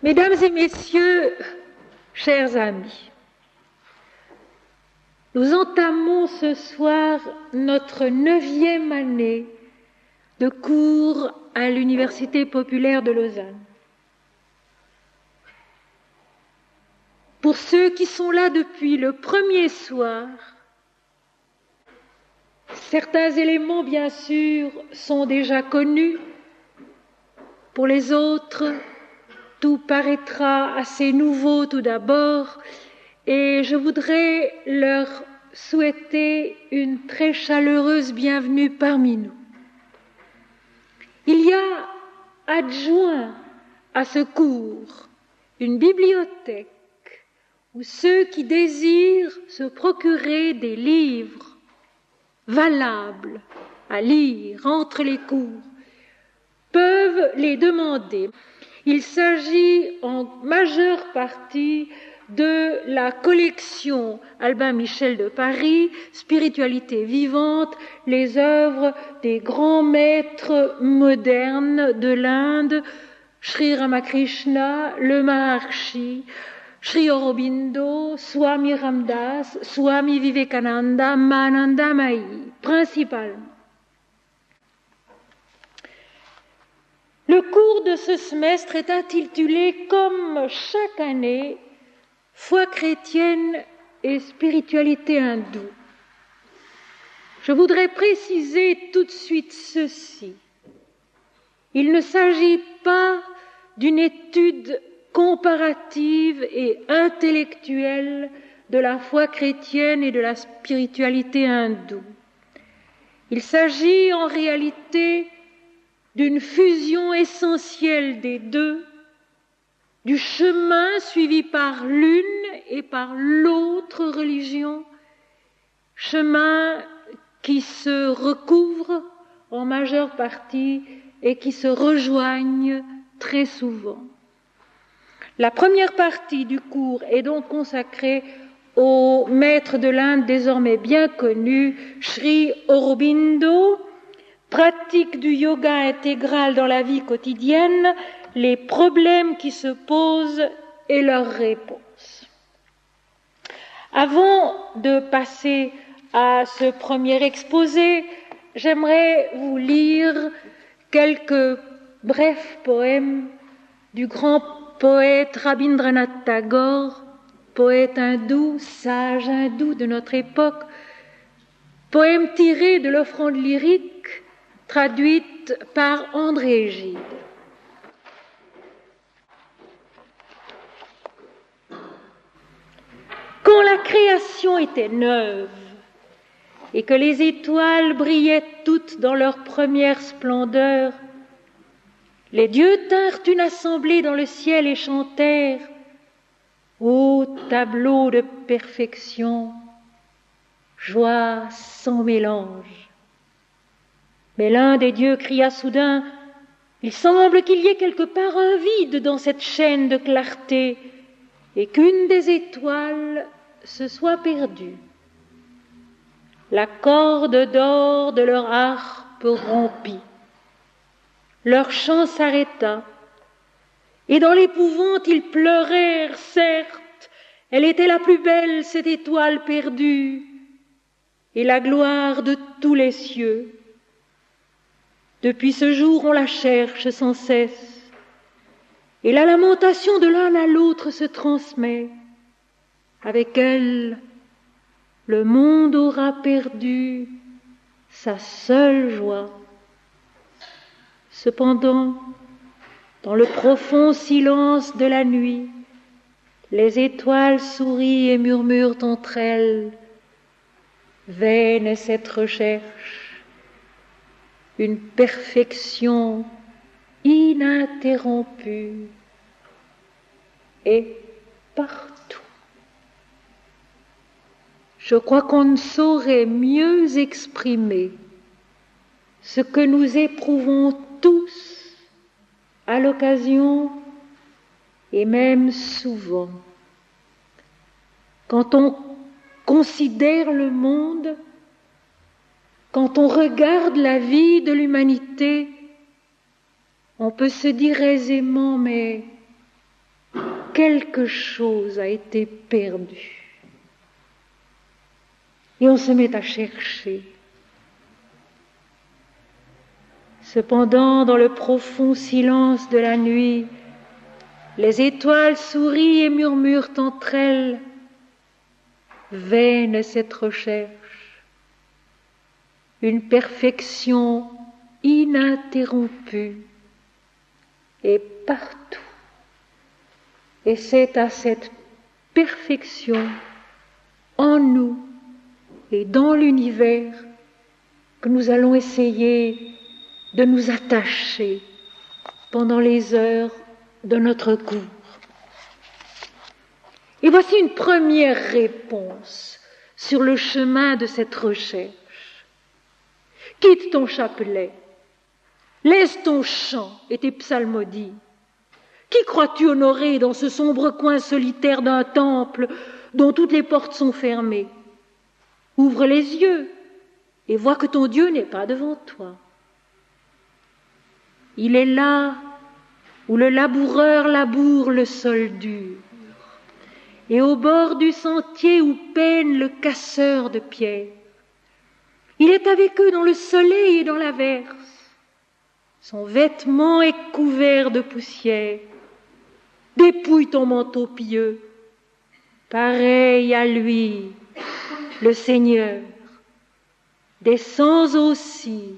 Mesdames et messieurs, chers amis, nous entamons ce soir notre 9e année de cours à l'Université populaire de Lausanne. Pour ceux qui sont là depuis le premier soir, certains éléments, bien sûr, sont déjà connus. Pour les autres, tout paraîtra assez nouveau tout d'abord, et je voudrais leur souhaiter une très chaleureuse bienvenue parmi nous. Il y a adjoint à ce cours une bibliothèque où ceux qui désirent se procurer des livres valables à lire entre les cours peuvent les demander. Il s'agit en majeure partie de la collection Albin Michel de Paris, Spiritualité vivante, les œuvres des grands maîtres modernes de l'Inde, Sri Ramakrishna, le Maharshi, Sri Aurobindo, Swami Ramdas, Swami Vivekananda, Mananda Mai, principalement. Le cours de ce semestre est intitulé, comme chaque année, Foi chrétienne et spiritualité hindoue. Je voudrais préciser tout de suite ceci. Il ne s'agit pas d'une étude comparative et intellectuelle de la foi chrétienne et de la spiritualité hindoue. Il s'agit en réalité d'une fusion essentielle des deux, du chemin suivi par l'une et par l'autre religion, chemin qui se recouvre en majeure partie et qui se rejoignent très souvent. La première partie du cours est donc consacrée au maître de l'Inde désormais bien connu, Sri Aurobindo, pratique du yoga intégral dans la vie quotidienne, les problèmes qui se posent et leurs réponses. Avant de passer à ce premier exposé, j'aimerais vous lire quelques brefs poèmes du grand poète Rabindranath Tagore, poète hindou, sage hindou de notre époque, poèmes tirés de l'offrande lyrique traduite par André Gide. Quand la création était neuve et que les étoiles brillaient toutes dans leur première splendeur, les dieux tinrent une assemblée dans le ciel et chantèrent « Ô tableau de perfection, joie sans mélange ». Mais l'un des dieux cria soudain « Il semble qu'il y ait quelque part un vide dans cette chaîne de clarté et qu'une des étoiles se soit perdue. » La corde d'or de leur harpe rompit. Leur chant s'arrêta, et dans l'épouvante ils pleurèrent, certes, elle était la plus belle, cette étoile perdue, et la gloire de tous les cieux. Depuis ce jour, on la cherche sans cesse, et la lamentation de l'un à l'autre se transmet. Avec elle, le monde aura perdu sa seule joie. Cependant, dans le profond silence de la nuit, les étoiles sourient et murmurent entre elles. Vaine est cette recherche, une perfection ininterrompue et partout. Je crois qu'on ne saurait mieux exprimer ce que nous éprouvons tous à l'occasion et même souvent. Quand on considère le monde, quand on regarde la vie de l'humanité, on peut se dire aisément, mais quelque chose a été perdu. Et on se met à chercher. Cependant, dans le profond silence de la nuit, les étoiles sourient et murmurent entre elles. Vaine est cette recherche, une perfection ininterrompue est partout. Et c'est à cette perfection en nous et dans l'univers que nous allons essayer de nous attacher pendant les heures de notre cours. Et voici une première réponse sur le chemin de cette recherche. Quitte ton chapelet, laisse ton chant et tes psalmodies. Qui crois-tu honorer dans ce sombre coin solitaire d'un temple dont toutes les portes sont fermées? Ouvre les yeux et vois que ton Dieu n'est pas devant toi. Il est là où le laboureur laboure le sol dur, et au bord du sentier où peine le casseur de pierre. Il est avec eux dans le soleil et dans l'averse. Son vêtement est couvert de poussière. Dépouille ton manteau pieux. Pareil à lui, le Seigneur, descends aussi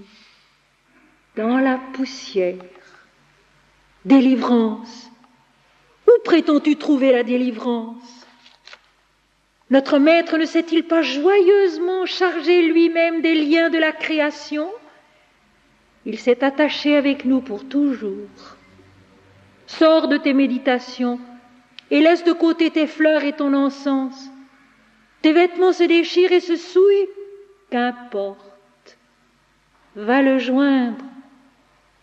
dans la poussière. Délivrance. Où prétends-tu trouver la délivrance? Notre Maître ne s'est-il pas joyeusement chargé lui-même des liens de la création? Il s'est attaché avec nous pour toujours. Sors de tes méditations et laisse de côté tes fleurs et ton encens. Tes vêtements se déchirent et se souillent, qu'importe. Va le joindre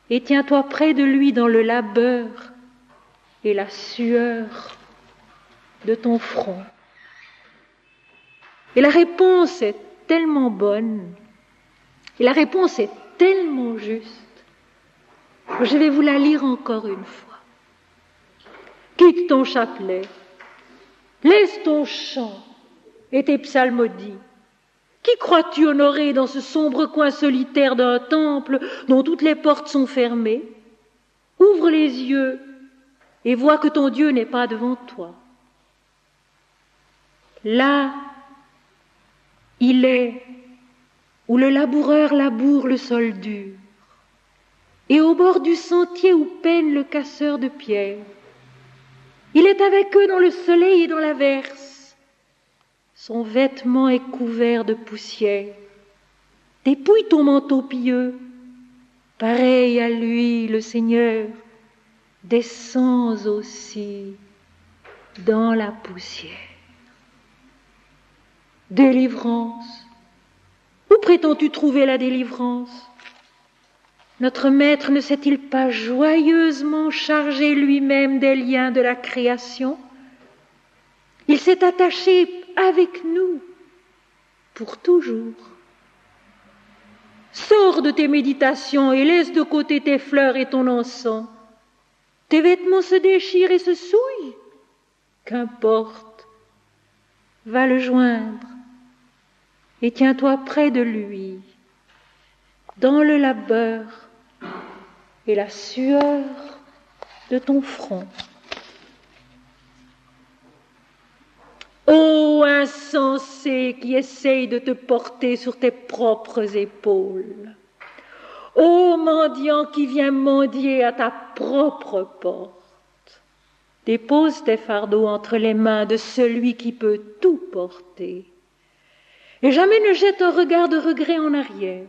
et tiens-toi près de lui dans le labeur et la sueur de ton front. Et la réponse est tellement bonne, et la réponse est tellement juste, que je vais vous la lire encore une fois. Quitte ton chapelet, laisse ton chant et tes psalmodies. Qui crois-tu honorer dans ce sombre coin solitaire d'un temple dont toutes les portes sont fermées? Ouvre les yeux et vois que ton Dieu n'est pas devant toi. Là, il est où le laboureur laboure le sol dur, et au bord du sentier où peine le casseur de pierre. Il est avec eux dans le soleil et dans l'averse. Son vêtement est couvert de poussière. Dépouille ton manteau pieux. Pareil à lui, le Seigneur, descends aussi dans la poussière. Délivrance. Où prétends-tu trouver la délivrance? Notre Maître ne s'est-il pas joyeusement chargé lui-même des liens de la création? Il s'est attaché avec nous pour toujours. Sors de tes méditations et laisse de côté tes fleurs et ton encens. Tes vêtements se déchirent et se souillent. Qu'importe, va le joindre et tiens-toi près de lui, dans le labeur et la sueur de ton front. Ô insensé qui essaye de te porter sur tes propres épaules, ô mendiant qui vient mendier à ta propre porte, dépose tes fardeaux entre les mains de celui qui peut tout porter, et jamais ne jette un regard de regret en arrière.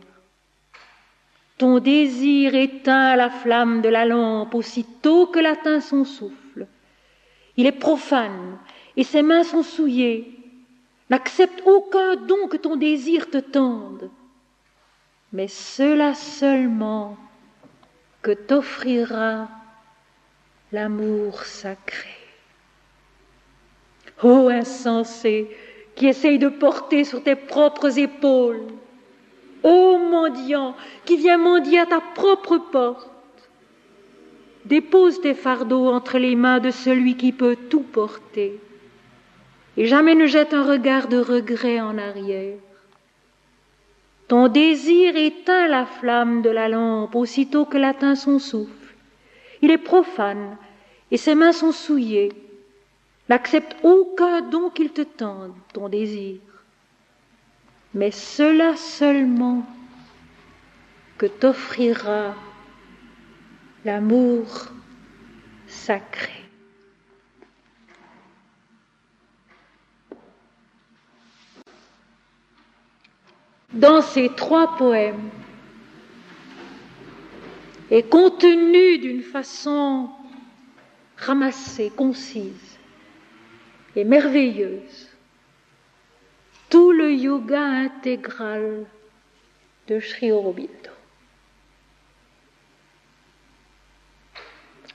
Ton désir éteint la flamme de la lampe aussitôt que l'atteint son souffle. Il est profane et ses mains sont souillées. N'accepte aucun don que ton désir te tende, mais cela seulement que t'offrira l'amour sacré. Ô insensé qui essaye de porter sur tes propres épaules, ô mendiant qui vient mendier à ta propre porte, dépose tes fardeaux entre les mains de celui qui peut tout porter, et jamais ne jette un regard de regret en arrière. Ton désir éteint la flamme de la lampe aussitôt que l'atteint son souffle. Il est profane et ses mains sont souillées. N'accepte aucun don qu'il te tende, ton désir, mais cela seulement que t'offrira l'amour sacré. Dans ces 3 poèmes, est contenu d'une façon ramassée, concise et merveilleuse, tout le yoga intégral de Sri Aurobindo.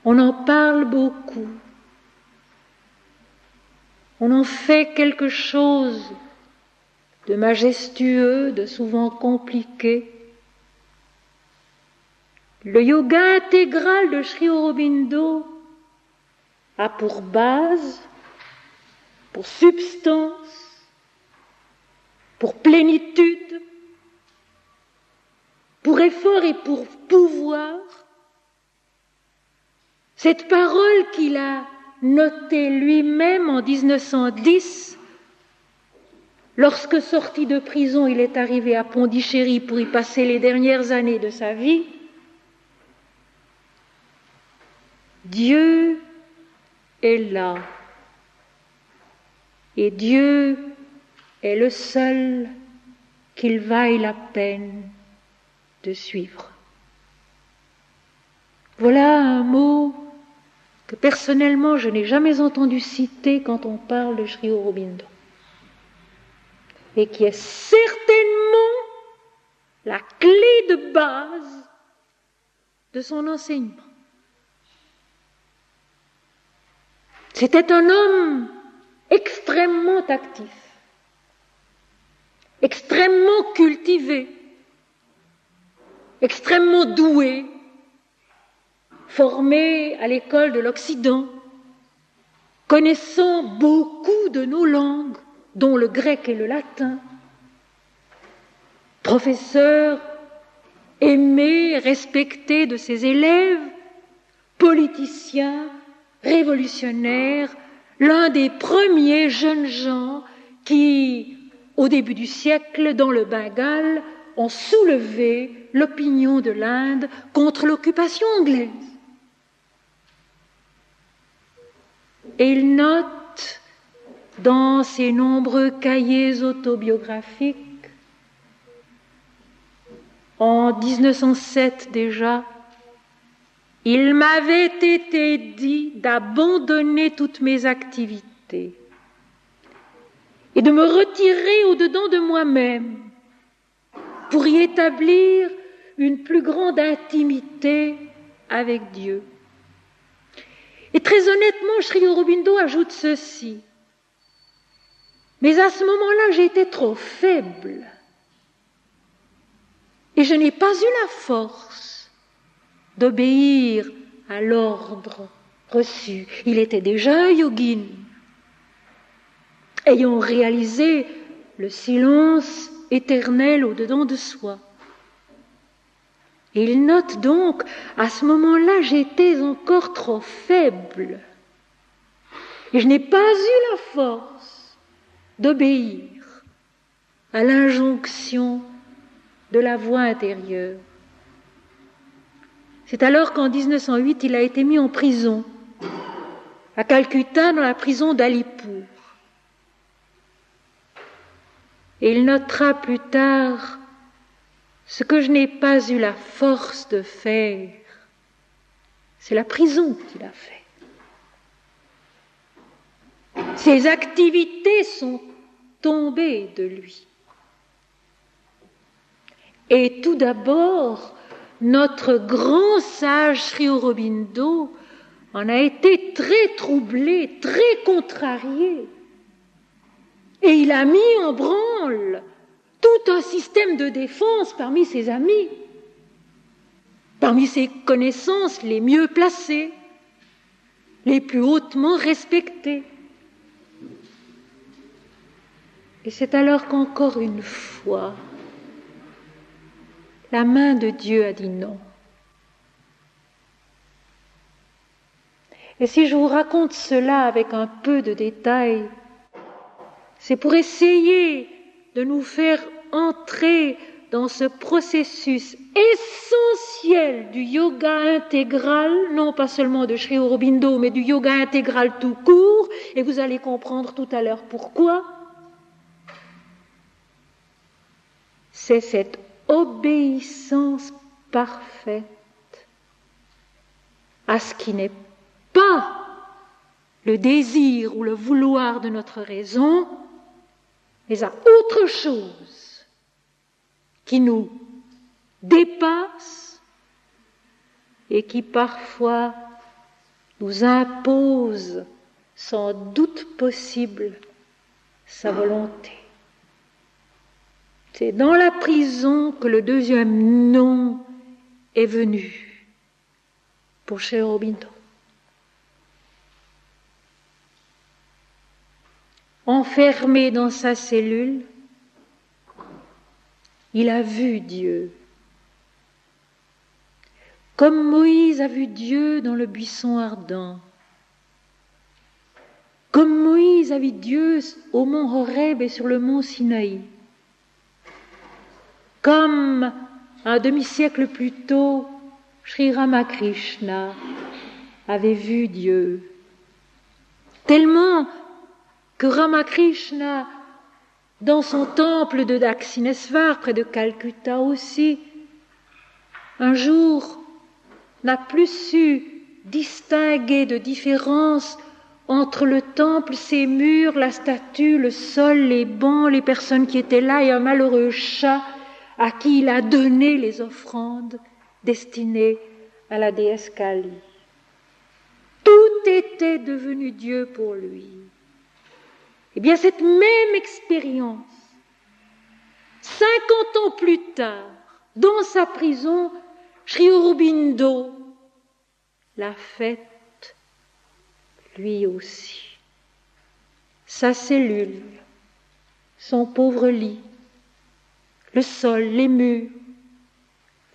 On en parle beaucoup, on en fait quelque chose de majestueux, de souvent compliqué. Le yoga intégral de Sri Aurobindo a pour base, pour substance, pour plénitude, pour effort et pour pouvoir, cette parole qu'il a notée lui-même en 1910, lorsque sorti de prison, il est arrivé à Pondichéry pour y passer les dernières années de sa vie. Dieu est là, et Dieu est le seul qu'il vaille la peine de suivre. Voilà un mot que personnellement je n'ai jamais entendu citer quand on parle de Sri Aurobindo, et qui est certainement la clé de base de son enseignement. C'était un homme extrêmement actif, extrêmement cultivé, extrêmement doué, formé à l'école de l'Occident, connaissant beaucoup de nos langues, dont le grec et le latin, professeur aimé, respecté de ses élèves, politicien, révolutionnaire, l'un des premiers jeunes gens qui, au début du siècle, dans le Bengale, ont soulevé l'opinion de l'Inde contre l'occupation anglaise. Et il note dans ses nombreux cahiers autobiographiques, en 1907 déjà, il m'avait été dit d'abandonner toutes mes activités et de me retirer au-dedans de moi-même pour y établir une plus grande intimité avec Dieu. Et très honnêtement, Sri Aurobindo ajoute ceci. Mais à ce moment-là, j'ai été trop faible et je n'ai pas eu la force d'obéir à l'ordre reçu. Il était déjà un yogin, ayant réalisé le silence éternel au-dedans de soi. Et il note donc, à ce moment-là, j'étais encore trop faible et je n'ai pas eu la force d'obéir à l'injonction de la voix intérieure. C'est alors qu'en 1908, il a été mis en prison, à Calcutta, dans la prison d'Alipur. Et il notera plus tard, ce que je n'ai pas eu la force de faire, c'est la prison qui l'a fait. Ses activités sont tombées de lui. Et tout d'abord, notre grand sage Sri Aurobindo en a été très troublé, très contrarié. Et il a mis en branle tout un système de défense parmi ses amis. parmi ses connaissances les mieux placées, les plus hautement respectées. Et c'est alors qu'encore une fois, la main de Dieu a dit non. Et si je vous raconte cela avec un peu de détail, c'est pour essayer de nous faire entrer dans ce processus essentiel du yoga intégral, non pas seulement de Sri Aurobindo, mais du yoga intégral tout court, et vous allez comprendre tout à l'heure pourquoi. C'est cette obéissance parfaite à ce qui n'est pas le désir ou le vouloir de notre raison, mais à autre chose qui nous dépasse et qui parfois nous impose sans doute possible sa volonté. C'est dans la prison que le deuxième non est venu pour Sri Aurobindo. Enfermé dans sa cellule, il a vu Dieu. Comme Moïse a vu Dieu dans le buisson ardent. Comme Moïse a vu Dieu au mont Horeb et sur le mont Sinaï. Comme un demi-siècle plus tôt, Sri Ramakrishna avait vu Dieu. Tellement que Ramakrishna, dans son temple de Dakshineswar, près de Calcutta aussi, un jour n'a plus su distinguer de différence entre le temple, ses murs, la statue, le sol, les bancs, les personnes qui étaient là et un malheureux chat à qui il a donné les offrandes destinées à la déesse Kali. Tout était devenu Dieu pour lui. Eh bien, cette même expérience, 50 ans plus tard, dans sa prison, Sri Aurobindo l'a faite lui aussi. Sa cellule, son pauvre lit, le sol, les murs,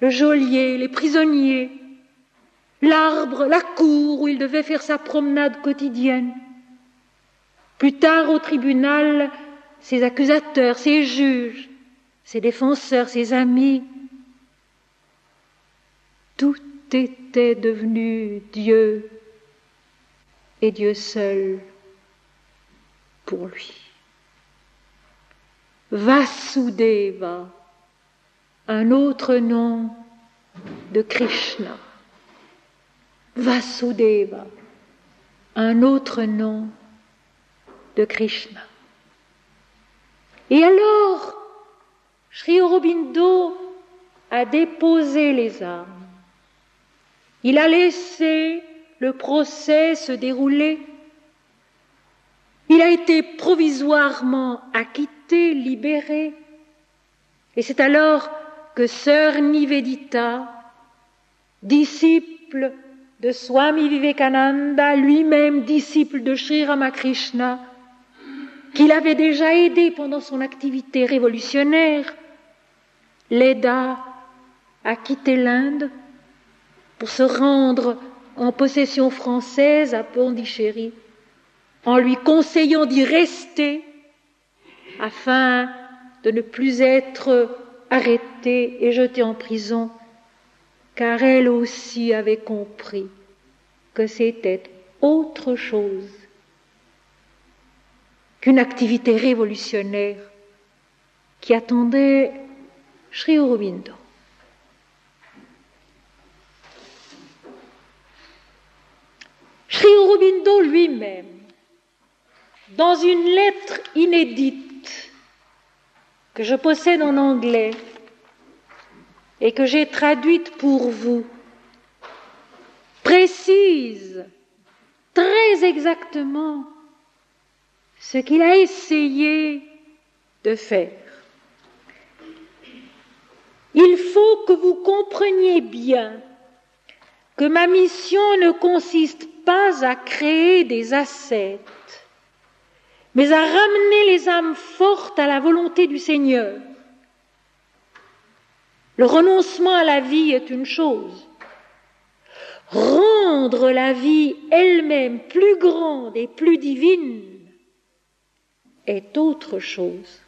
le geôlier, les prisonniers, l'arbre, la cour où il devait faire sa promenade quotidienne. Plus tard, au tribunal, ses accusateurs, ses juges, ses défenseurs, ses amis, tout était devenu Dieu et Dieu seul pour lui. Vasudeva, un autre nom de Krishna. Vasudeva, un autre nom de Krishna. Et alors, Sri Aurobindo a déposé les armes. Il a laissé le procès se dérouler. Il a été provisoirement acquitté, libéré. Et c'est alors que Sœur Nivedita, disciple de Swami Vivekananda, lui-même disciple de Sri Ramakrishna, qu'il avait déjà aidé pendant son activité révolutionnaire, l'aida à quitter l'Inde pour se rendre en possession française à Pondichéry, en lui conseillant d'y rester afin de ne plus être arrêtée et jetée en prison, car elle aussi avait compris que c'était autre chose qu'une activité révolutionnaire qui attendait Sri Aurobindo. Sri Aurobindo lui-même, dans une lettre inédite que je possède en anglais et que j'ai traduite pour vous, précise très exactement ce qu'il a essayé de faire. Il faut que vous compreniez bien que ma mission ne consiste pas à créer des ascètes, mais à ramener les âmes fortes à la volonté du Seigneur. Le renoncement à la vie est une chose. Rendre la vie elle-même plus grande et plus divine est autre chose.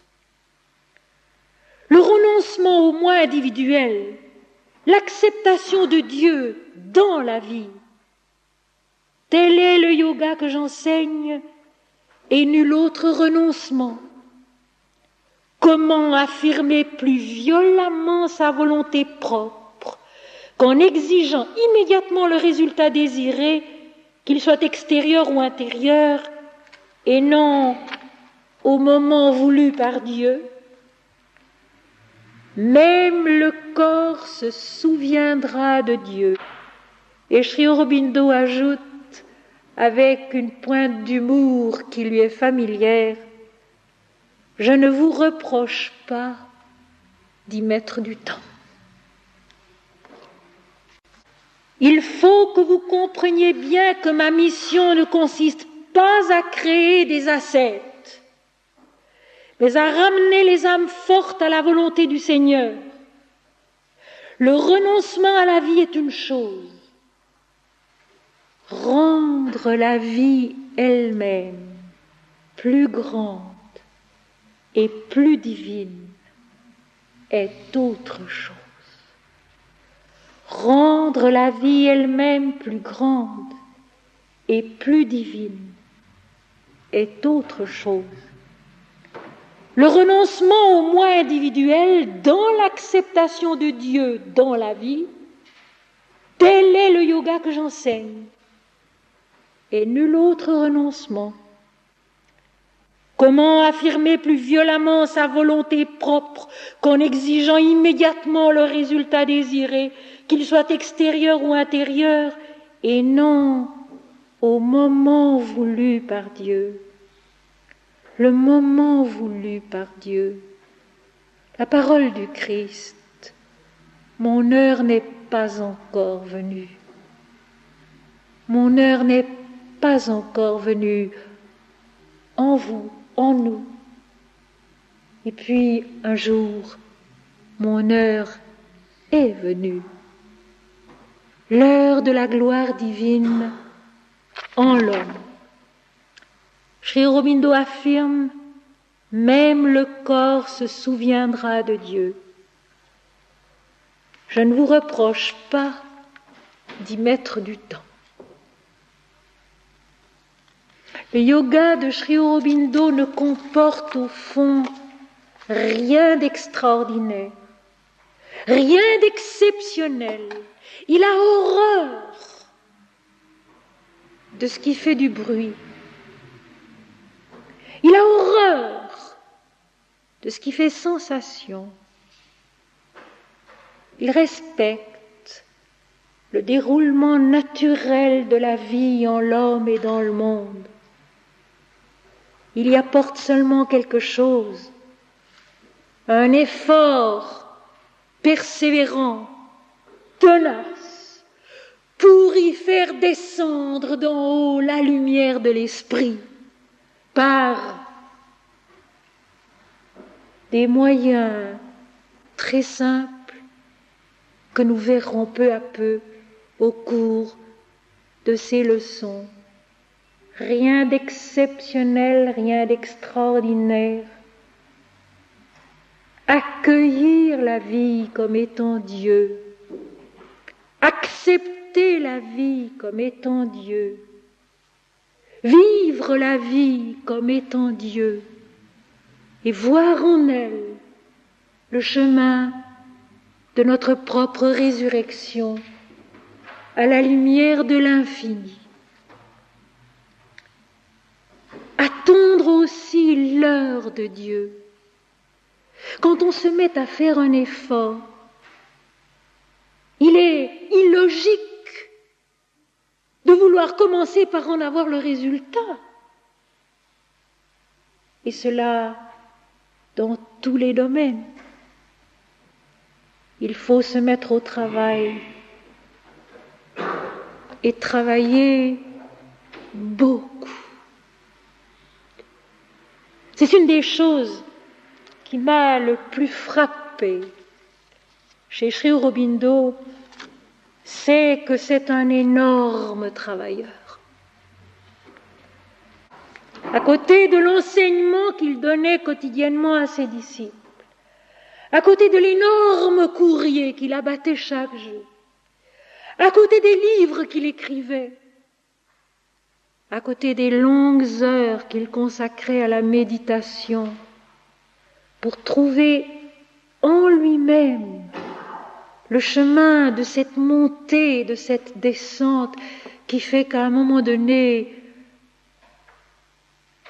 Le renoncement au moi individuel, l'acceptation de Dieu dans la vie, tel est le yoga que j'enseigne et nul autre renoncement. Comment affirmer plus violemment sa volonté propre qu'en exigeant immédiatement le résultat désiré, qu'il soit extérieur ou intérieur, et non au moment voulu par Dieu? Même le corps se souviendra de Dieu. Et Sri Aurobindo ajoute, avec une pointe d'humour qui lui est familière, « Je ne vous reproche pas d'y mettre du temps. » Il faut que vous compreniez bien que ma mission ne consiste pas à créer des ascètes, mais à ramener les âmes fortes à la volonté du Seigneur. Le renoncement à la vie est une chose. Rendre la vie elle-même plus grande et plus divine est autre chose. Rendre la vie elle-même plus grande et plus divine est autre chose. Le renoncement au moi individuel dans l'acceptation de Dieu dans la vie, tel est le yoga que j'enseigne, et nul autre renoncement. Comment affirmer plus violemment sa volonté propre qu'en exigeant immédiatement le résultat désiré, qu'il soit extérieur ou intérieur, et non au moment voulu par Dieu? Le moment voulu par Dieu. La parole du Christ. Mon heure n'est pas encore venue. Mon heure n'est pas encore venue en vous, en nous. Et puis un jour, mon heure est venue. L'heure de la gloire divine en l'homme. Sri Aurobindo affirme, même le corps se souviendra de Dieu. Je ne vous reproche pas d'y mettre du temps. Le yoga de Sri Aurobindo ne comporte au fond rien d'extraordinaire, rien d'exceptionnel. Il a horreur de ce qui fait du bruit. Il a horreur de ce qui fait sensation. Il respecte le déroulement naturel de la vie en l'homme et dans le monde. Il y apporte seulement quelque chose, un effort persévérant, tenace, pour y faire descendre d'en haut la lumière de l'esprit, par des moyens très simples que nous verrons peu à peu au cours de ces leçons. Rien d'exceptionnel, rien d'extraordinaire. Accueillir la vie comme étant Dieu. Accepter la vie comme étant Dieu. Vivre la vie comme étant Dieu et voir en elle le chemin de notre propre résurrection à la lumière de l'infini. Attendre aussi l'heure de Dieu. Quand on se met à faire un effort, il est illogique de vouloir commencer par en avoir le résultat. Et cela dans tous les domaines. Il faut se mettre au travail et travailler beaucoup. C'est une des choses qui m'a le plus frappée chez Sri Aurobindo, c'est que c'est un énorme travailleur. À côté de l'enseignement qu'il donnait quotidiennement à ses disciples, à côté de l'énorme courrier qu'il abattait chaque jour, à côté des livres qu'il écrivait, à côté des longues heures qu'il consacrait à la méditation, pour trouver en lui-même le chemin de cette montée, de cette descente qui fait qu'à un moment donné,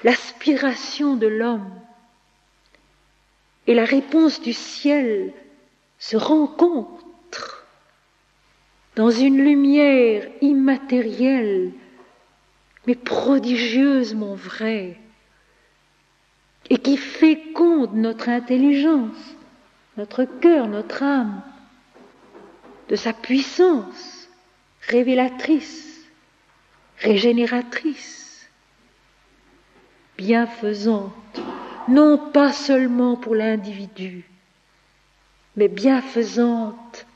l'aspiration de l'homme et la réponse du ciel se rencontrent dans une lumière immatérielle, mais prodigieusement vraie, et qui féconde notre intelligence, notre cœur, notre âme, de sa puissance révélatrice, régénératrice, bienfaisante, non pas seulement pour l'individu, mais bienfaisante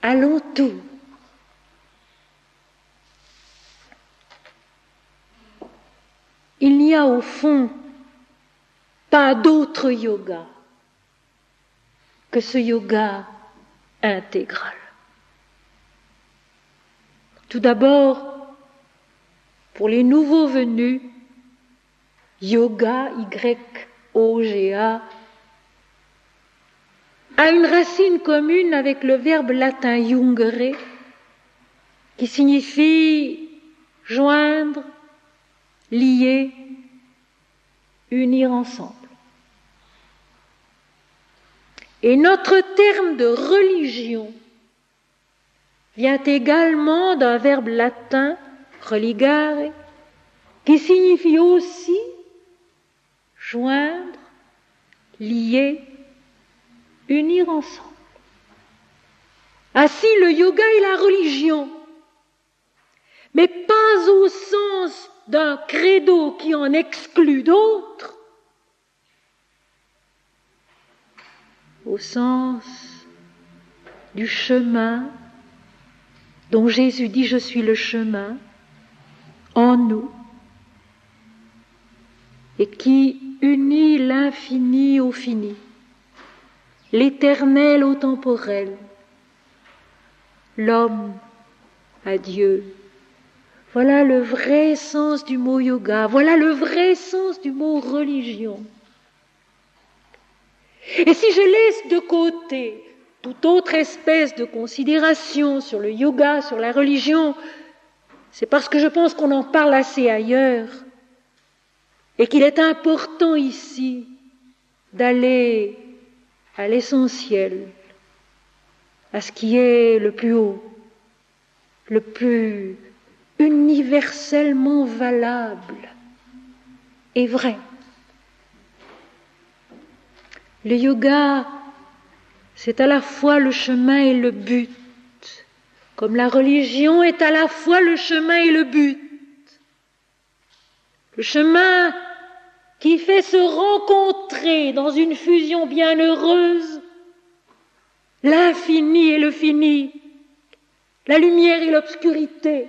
à l'entour. Il n'y a au fond pas d'autre yoga que ce yoga intégral. Tout d'abord, pour les nouveaux venus, yoga, Y-O-G-A, a une racine commune avec le verbe latin jungere, qui signifie joindre, lier, unir ensemble. Et notre terme de religion vient également d'un verbe latin, religare, qui signifie aussi joindre, lier, unir ensemble. Ainsi, le yoga est la religion, mais pas au sens d'un credo qui en exclut d'autres, au sens du chemin dont Jésus dit « Je suis le chemin » en nous et qui unit l'infini au fini, l'éternel au temporel, l'homme à Dieu. Voilà le vrai sens du mot yoga, voilà le vrai sens du mot religion. Et si je laisse de côté toute autre espèce de considération sur le yoga, sur la religion, c'est parce que je pense qu'on en parle assez ailleurs et qu'il est important ici d'aller à l'essentiel, à ce qui est le plus haut, le plus universellement valable et vrai. Le yoga, c'est à la fois le chemin et le but, comme la religion est à la fois le chemin et le but. Le chemin qui fait se rencontrer dans une fusion bienheureuse l'infini et le fini, la lumière et l'obscurité,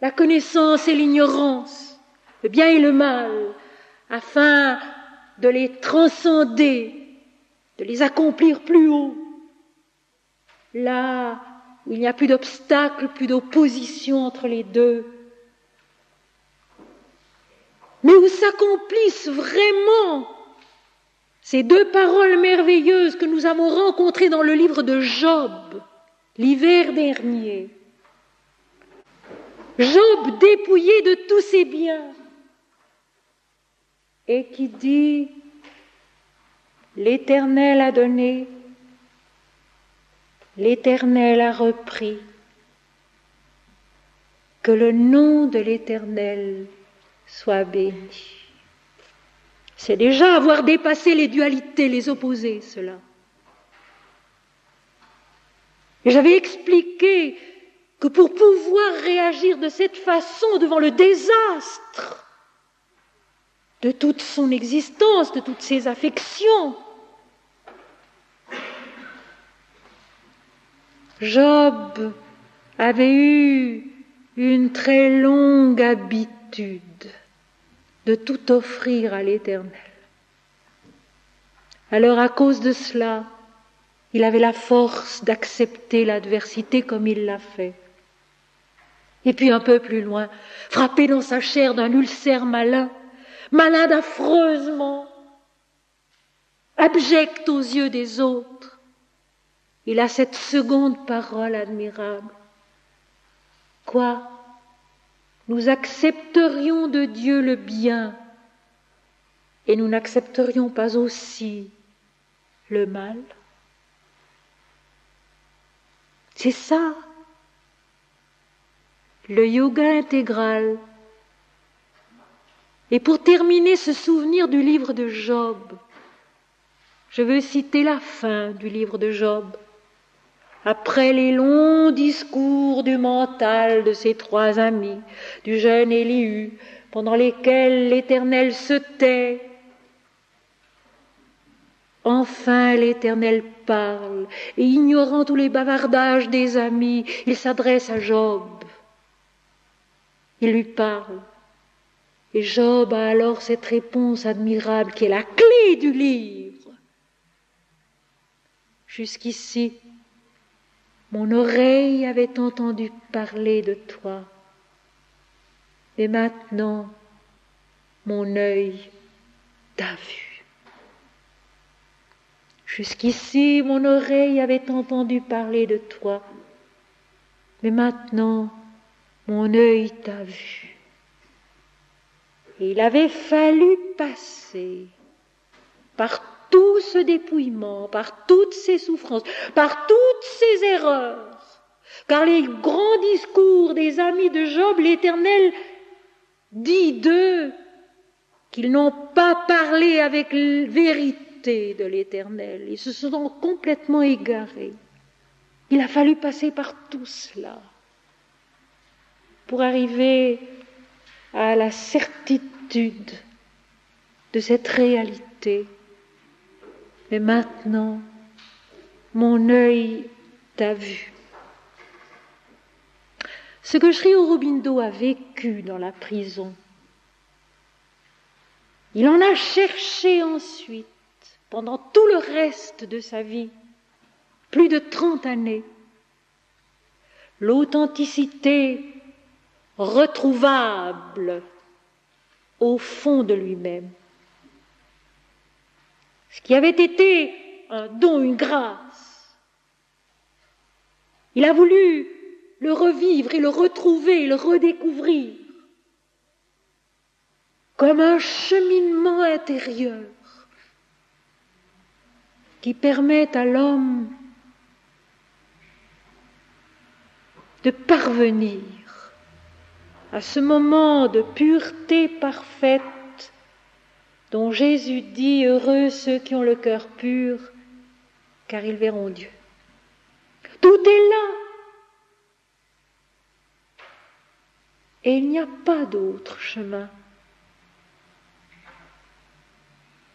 la connaissance et l'ignorance, le bien et le mal, afin de les transcender, de les accomplir plus haut, là où il n'y a plus d'obstacles, plus d'opposition entre les deux, mais où s'accomplissent vraiment ces deux paroles merveilleuses que nous avons rencontrées dans le livre de Job, l'hiver dernier. Job dépouillé de tous ses biens et qui dit « L'Éternel a donné, l'Éternel a repris, que le nom de l'Éternel soit béni. » C'est déjà avoir dépassé les dualités, les opposés, cela. Et j'avais expliqué que pour pouvoir réagir de cette façon devant le désastre de toute son existence, de toutes ses affections, Job avait eu une très longue habitude de tout offrir à l'Éternel. Alors à cause de cela, il avait la force d'accepter l'adversité comme il l'a fait. Et puis un peu plus loin, frappé dans sa chair d'un ulcère malin, malade affreusement, abject aux yeux des autres, il a cette seconde parole admirable. Quoi ? Nous accepterions de Dieu le bien et nous n'accepterions pas aussi le mal. C'est ça, le yoga intégral. Et pour terminer ce souvenir du livre de Job, je veux citer la fin du livre de Job. Après les longs discours du mental de ses trois amis, du jeune Élihu, pendant lesquels l'Éternel se tait, enfin l'Éternel parle, et ignorant tous les bavardages des amis, il s'adresse à Job. Il lui parle. Et Job a alors cette réponse admirable qui est la clé du livre. Jusqu'ici, mon oreille avait entendu parler de toi, et maintenant, mon œil t'a vu. Jusqu'ici, mon oreille avait entendu parler de toi, mais maintenant, mon œil t'a vu. Et il avait fallu passer par tout ce dépouillement, par toutes ces souffrances, par toutes ces erreurs, car les grands discours des amis de Job, l'Éternel dit d'eux qu'ils n'ont pas parlé avec vérité de l'Éternel. Ils se sont complètement égarés. Il a fallu passer par tout cela pour arriver à la certitude de cette réalité. Mais maintenant, mon œil t'a vu. Ce que Sri Aurobindo a vécu dans la prison, il en a cherché ensuite, pendant tout le reste de sa vie, plus de 30 années, l'authenticité retrouvable au fond de lui-même. Ce qui avait été un don, une grâce, il a voulu le revivre et le retrouver et le redécouvrir comme un cheminement intérieur qui permet à l'homme de parvenir à ce moment de pureté parfaite dont Jésus dit « Heureux ceux qui ont le cœur pur, car ils verront Dieu ». Tout est là. Et il n'y a pas d'autre chemin.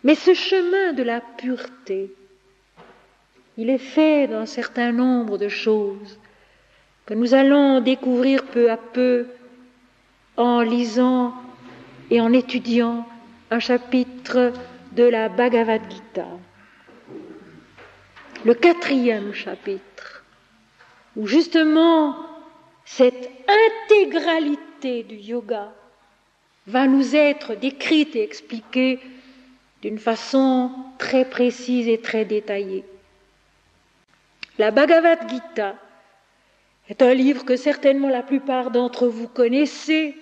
Mais ce chemin de la pureté, il est fait d'un certain nombre de choses que nous allons découvrir peu à peu en lisant et en étudiant un chapitre de la Bhagavad Gita, le 4e chapitre, où justement cette intégralité du yoga va nous être décrite et expliquée d'une façon très précise et très détaillée. La Bhagavad Gita est un livre que certainement la plupart d'entre vous connaissez,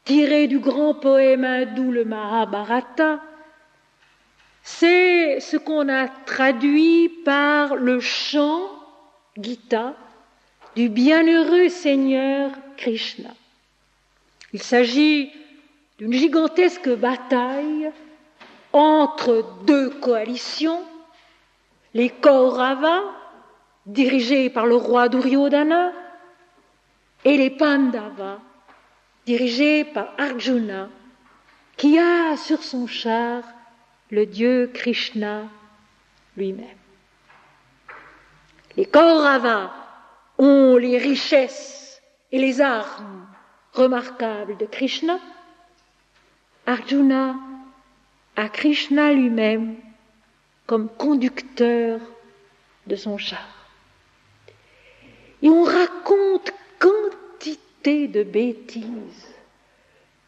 tiré du grand poème hindou, le Mahabharata. C'est ce qu'on a traduit par le chant Gita du bienheureux Seigneur Krishna. Il s'agit d'une gigantesque bataille entre deux coalitions, les Kauravas, dirigés par le roi Duryodhana, et les Pandavas, dirigés par Arjuna, qui a sur son char le dieu Krishna lui-même. Les Kauravas ont les richesses et les armes remarquables de Krishna. Arjuna a Krishna lui-même comme conducteur de son char. Et on raconte quantité de bêtises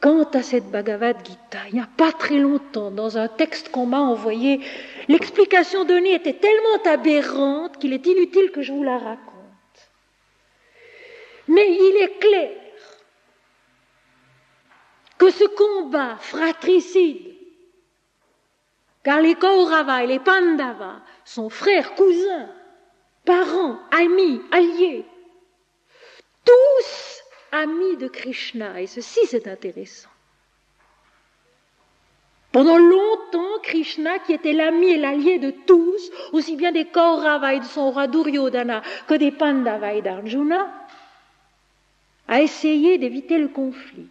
quant à cette Bhagavad Gita. Il n'y a pas très longtemps, dans un texte qu'on m'a envoyé, l'explication donnée était tellement aberrante qu'il est inutile que je vous la raconte. Mais il est clair que ce combat fratricide, car les Kauravas et les Pandavas sont frères, cousins, parents, amis, alliés, tous amis de Krishna, et ceci c'est intéressant. Pendant longtemps, Krishna, qui était l'ami et l'allié de tous, aussi bien des Kauravas et de son roi Duryodhana que des Pandavas et d'Arjuna, a essayé d'éviter le conflit.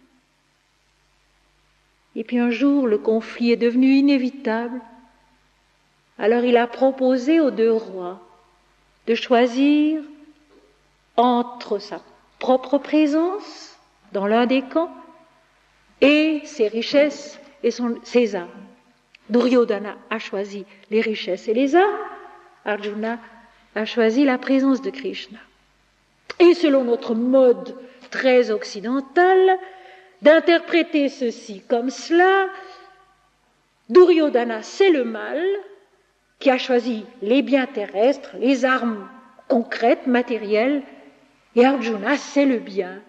Et puis un jour, le conflit est devenu inévitable. Alors il a proposé aux deux rois de choisir entre sa propre présence dans l'un des camps et ses richesses et ses armes. Duryodhana a choisi les richesses et les armes, Arjuna a choisi la présence de Krishna. Et selon notre mode très occidental d'interpréter ceci comme cela, Duryodhana c'est le mal qui a choisi les biens terrestres, les armes concrètes, matérielles, et Arjuna c'est le bien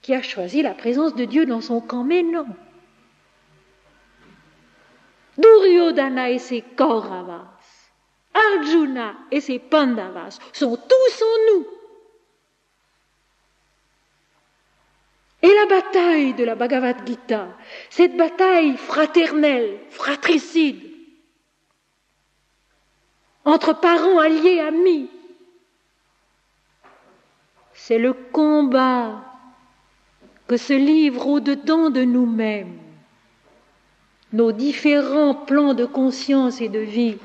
qui a choisi la présence de Dieu dans son camp. Mais non. Duryodhana et ses Kauravas, Arjuna et ses Pandavas sont tous en nous. Et la bataille de la Bhagavad Gita, cette bataille fraternelle, fratricide, entre parents, alliés, amis, c'est le combat que se livrent au-dedans de nous-mêmes nos différents plans de conscience et de vie.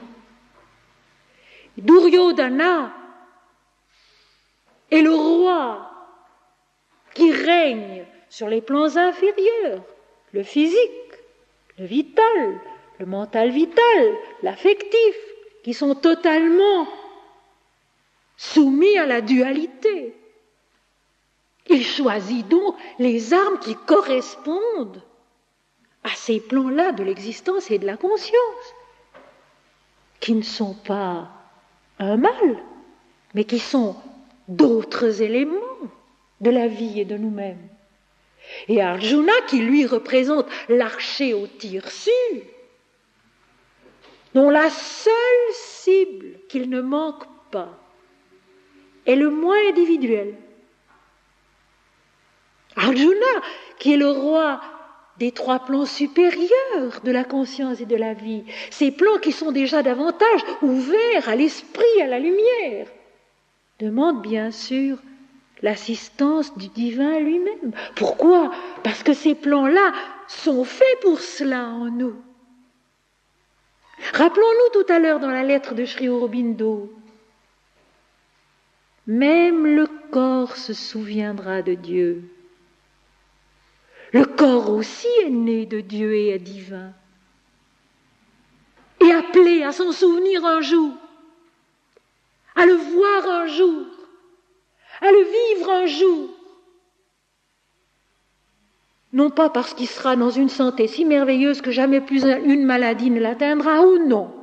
Duryodhana est le roi qui règne sur les plans inférieurs, le physique, le vital, le mental vital, l'affectif, qui sont totalement soumis à la dualité. Il choisit donc les armes qui correspondent à ces plans-là de l'existence et de la conscience, qui ne sont pas un mal, mais qui sont d'autres éléments de la vie et de nous-mêmes. Et Arjuna, qui lui représente l'archer au tir sûr, dont la seule cible qu'il ne manque pas est le moi individuel. Arjuna, qui est le roi des trois plans supérieurs de la conscience et de la vie, ces plans qui sont déjà davantage ouverts à l'esprit, à la lumière, demandent bien sûr l'assistance du divin lui-même. Pourquoi ? Parce que ces plans-là sont faits pour cela en nous. Rappelons-nous tout à l'heure dans la lettre de Sri Aurobindo, même le corps se souviendra de Dieu. Le corps aussi est né de Dieu et est divin, et appelé à s'en souvenir un jour, à le voir un jour, à le vivre un jour. Non pas parce qu'il sera dans une santé si merveilleuse que jamais plus une maladie ne l'atteindra, ou non.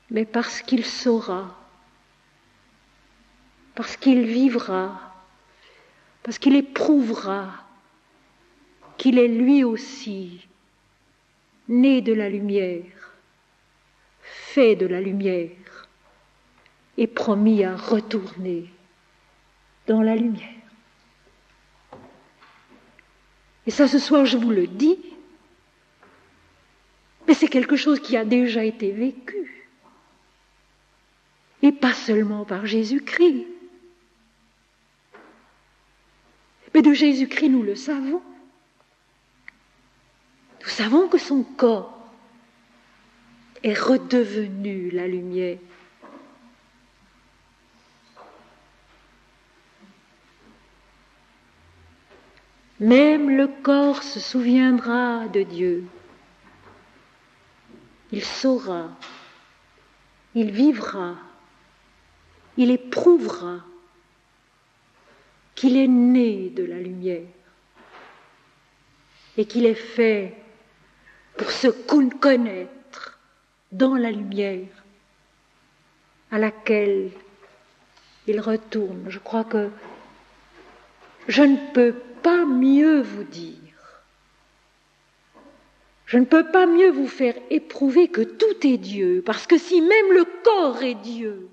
Mais parce qu'il saura, parce qu'il vivra, parce qu'il éprouvera qu'il est lui aussi né de la lumière, fait de la lumière et promis à retourner dans la lumière. Et ça, ce soir, je vous le dis, mais c'est quelque chose qui a déjà été vécu. et pas seulement par Jésus-Christ. Mais de Jésus-Christ, nous le savons. Nous savons que son corps est redevenu la lumière. Même le corps se souviendra de Dieu. Il saura, il vivra, il éprouvera qu'il est né de la lumière et qu'il est fait pour se connaître dans la lumière à laquelle il retourne. Je crois que je ne peux pas mieux vous dire, je ne peux pas mieux vous faire éprouver que tout est Dieu, parce que si même le corps est Dieu,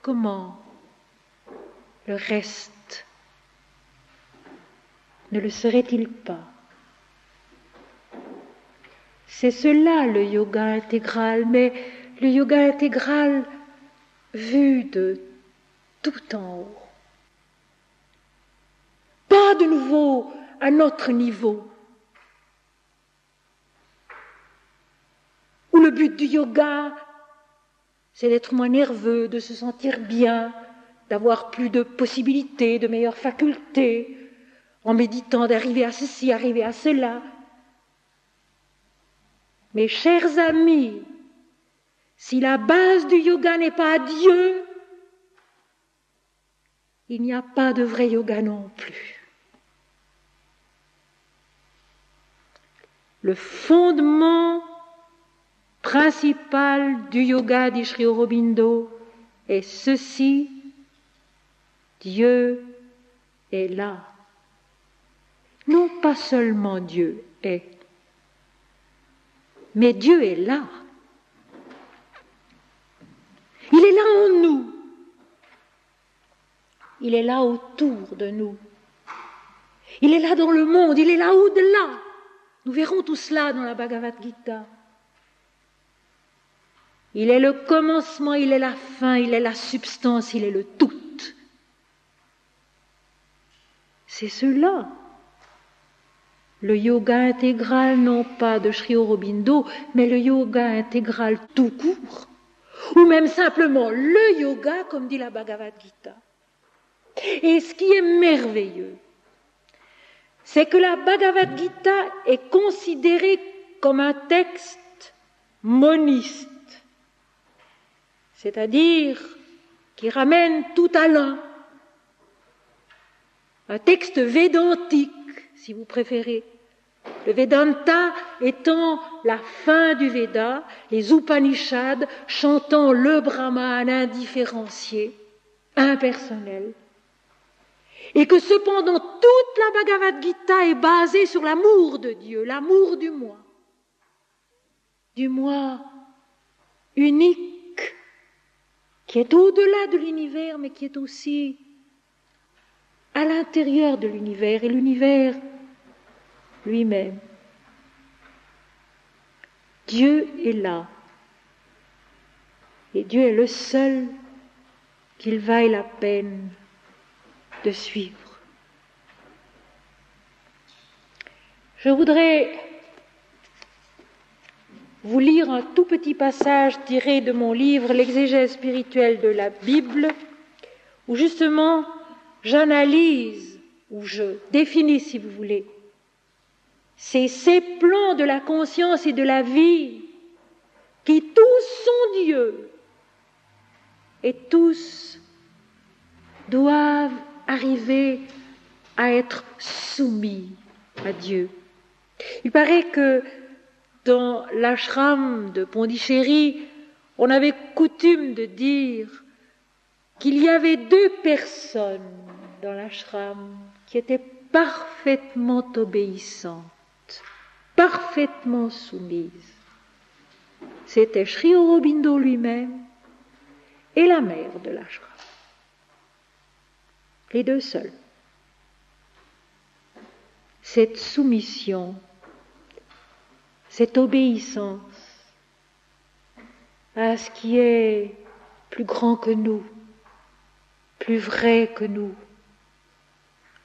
comment le reste ne le serait-il pas? C'est cela le yoga intégral, mais le yoga intégral vu de tout en haut. Pas de nouveau à notre niveau, où le but du yoga, c'est d'être moins nerveux, de se sentir bien, d'avoir plus de possibilités, de meilleures facultés, en méditant d'arriver à ceci, arriver à cela. Mes chers amis, si la base du yoga n'est pas Dieu, il n'y a pas de vrai yoga non plus. Le fondement principal du yoga, dit Sri Aurobindo, est ceci: Dieu est là. Non pas seulement Dieu est, mais Dieu est là. Il est là en nous. Il est là autour de nous. Il est là dans le monde, il est là au-delà. Nous verrons tout cela dans la Bhagavad Gita. Il est le commencement, il est la fin, il est la substance, il est le tout. C'est cela. Le yoga intégral, non pas de Sri Aurobindo, mais le yoga intégral tout court, ou même simplement le yoga, comme dit la Bhagavad Gita. Et ce qui est merveilleux, c'est que la Bhagavad Gita est considérée comme un texte moniste, c'est-à-dire qui ramène tout à l'un, un texte védantique, si vous préférez. Le Vedanta étant la fin du Veda, les Upanishads chantant le Brahman indifférencié, impersonnel. Et que cependant toute la Bhagavad Gita est basée sur l'amour de Dieu, l'amour du moi unique, qui est au-delà de l'univers, mais qui est aussi à l'intérieur de l'univers, et l'univers lui-même. Dieu est là, et Dieu est le seul qu'il vaille la peine de suivre. Je voudrais vous lire un tout petit passage tiré de mon livre L'exégèse spirituelle de la Bible, où justement j'analyse, ou je définis, si vous voulez, ces plans de la conscience et de la vie qui tous sont Dieu et tous doivent arriver à être soumis à Dieu. Il paraît que dans l'ashram de Pondichéry, on avait coutume de dire qu'il y avait 2 personnes dans l'ashram qui étaient parfaitement obéissantes, parfaitement soumises. C'était Sri Aurobindo lui-même et la mère de l'ashram. Les 2 seuls. Cette soumission, cette obéissance à ce qui est plus grand que nous, plus vrai que nous,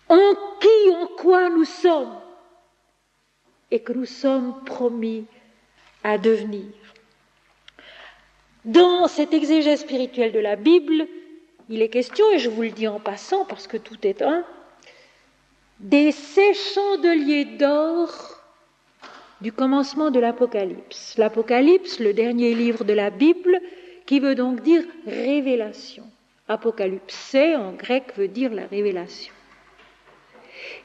en qui, en quoi nous sommes, et que nous sommes promis à devenir. Dans cette exégèse spirituelle de la Bible, il est question, et je vous le dis en passant parce que tout est un, des 7 chandeliers d'or du commencement de l'Apocalypse. L'Apocalypse, le dernier livre de la Bible, qui veut donc dire révélation. Apocalypse en grec veut dire la révélation.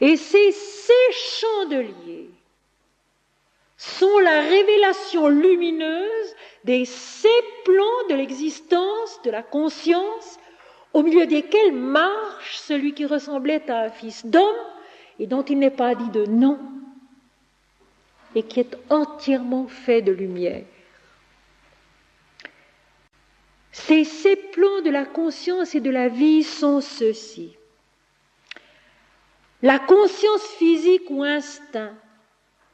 Et ces 7 chandeliers sont la révélation lumineuse des 7 plans de l'existence, de la conscience, au milieu desquels marche celui qui ressemblait à un fils d'homme et dont il n'est pas dit de nom, et qui est entièrement fait de lumière. Ces 7 plans de la conscience et de la vie sont ceux-ci. La conscience physique ou instinct,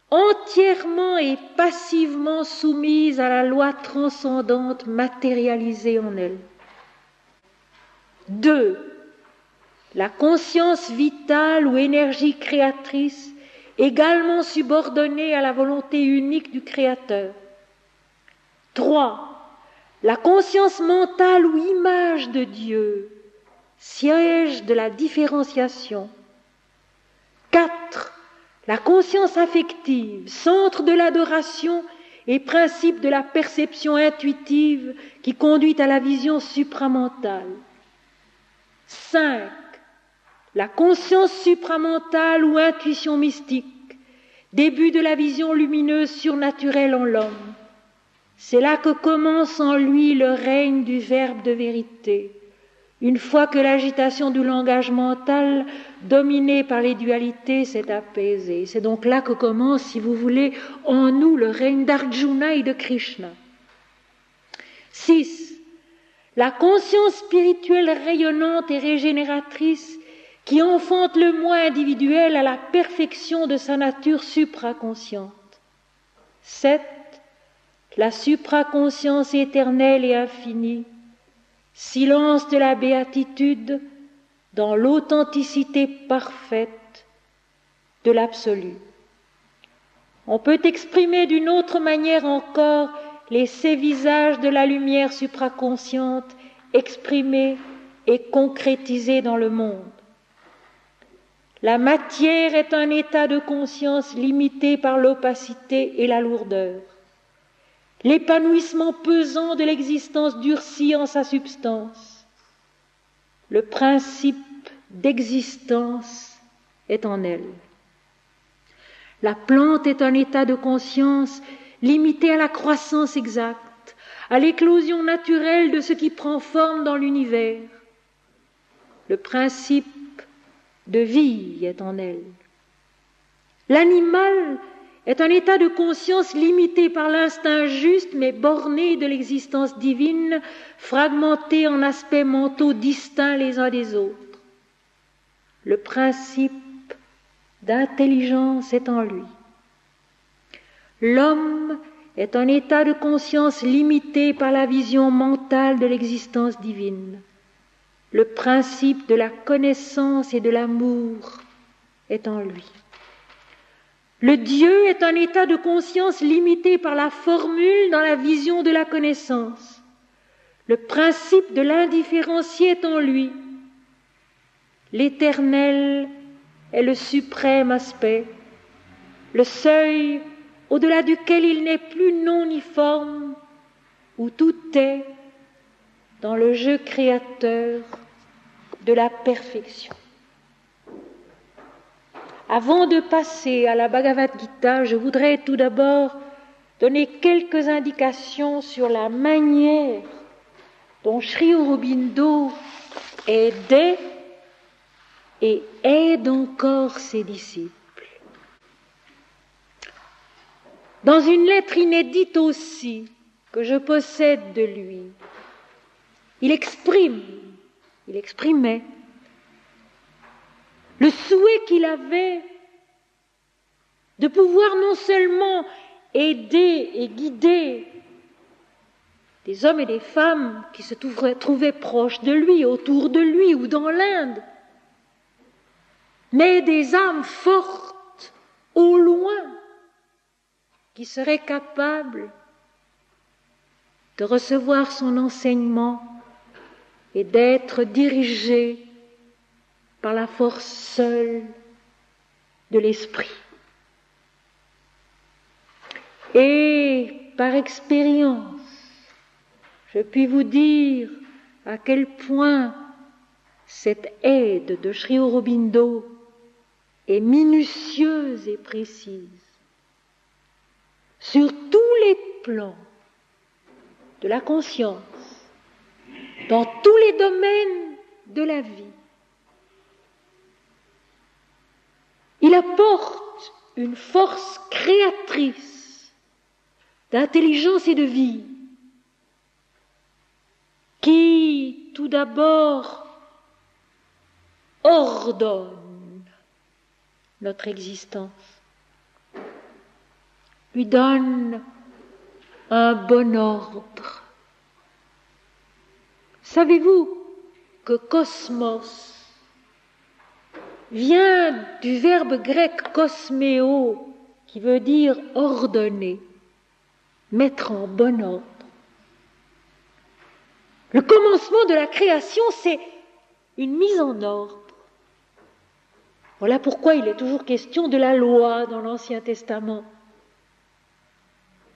entièrement et passivement soumise à la loi transcendante matérialisée en elle. 2. La conscience vitale ou énergie créatrice, également subordonnée à la volonté unique du Créateur. 3. La conscience mentale ou image de Dieu, siège de la différenciation. 4. La conscience affective, centre de l'adoration et principe de la perception intuitive qui conduit à la vision supramentale. 5. La conscience supramentale ou intuition mystique, début de la vision lumineuse surnaturelle en l'homme. C'est là que commence en lui le règne du Verbe de vérité, une fois que l'agitation du langage mental, dominée par les dualités, s'est apaisée. C'est donc là que commence, si vous voulez, en nous le règne d'Arjuna et de Krishna. 6. La conscience spirituelle rayonnante et régénératrice qui enfante le moi individuel à la perfection de sa nature supraconsciente. 7. La supraconscience éternelle et infinie, silence de la béatitude dans l'authenticité parfaite de l'absolu. On peut exprimer d'une autre manière encore les 7 visages de la lumière supraconsciente exprimés et concrétisés dans le monde. La matière est un état de conscience limité par l'opacité et la lourdeur. L'épanouissement pesant de l'existence durcit en sa substance. Le principe d'existence est en elle. La plante est un état de conscience limité à la croissance exacte, à l'éclosion naturelle de ce qui prend forme dans l'univers. Le principe de vie est en elle. L'animal est un état de conscience limité par l'instinct juste mais borné de l'existence divine, fragmenté en aspects mentaux distincts les uns des autres. Le principe d'intelligence est en lui. L'homme est un état de conscience limité par la vision mentale de l'existence divine. Le principe de la connaissance et de l'amour est en lui. Le Dieu est un état de conscience limité par la formule dans la vision de la connaissance. Le principe de l'indifférencié est en lui. L'éternel est le suprême aspect, le seuil au-delà duquel il n'est plus non ni forme, où tout est dans le jeu créateur de la perfection. Avant de passer à la Bhagavad Gita, je voudrais tout d'abord donner quelques indications sur la manière dont Sri Aurobindo aidait et aide encore ses disciples. Dans une lettre inédite aussi que je possède de lui, il exprimait le souhait qu'il avait de pouvoir non seulement aider et guider des hommes et des femmes qui se trouvaient proches de lui, autour de lui ou dans l'Inde, mais des âmes fortes au loin qui seraient capables de recevoir son enseignement et d'être dirigées par la force seule de l'esprit. Et par expérience, je puis vous dire à quel point cette aide de Sri Aurobindo est minutieuse et précise sur tous les plans de la conscience, dans tous les domaines de la vie. Il apporte une force créatrice d'intelligence et de vie qui, tout d'abord, ordonne notre existence, lui donne un bon ordre. Savez-vous que cosmos vient du verbe grec kosméo, qui veut dire ordonner, mettre en bon ordre. Le commencement de la création, c'est une mise en ordre. Voilà pourquoi il est toujours question de la loi dans l'Ancien Testament.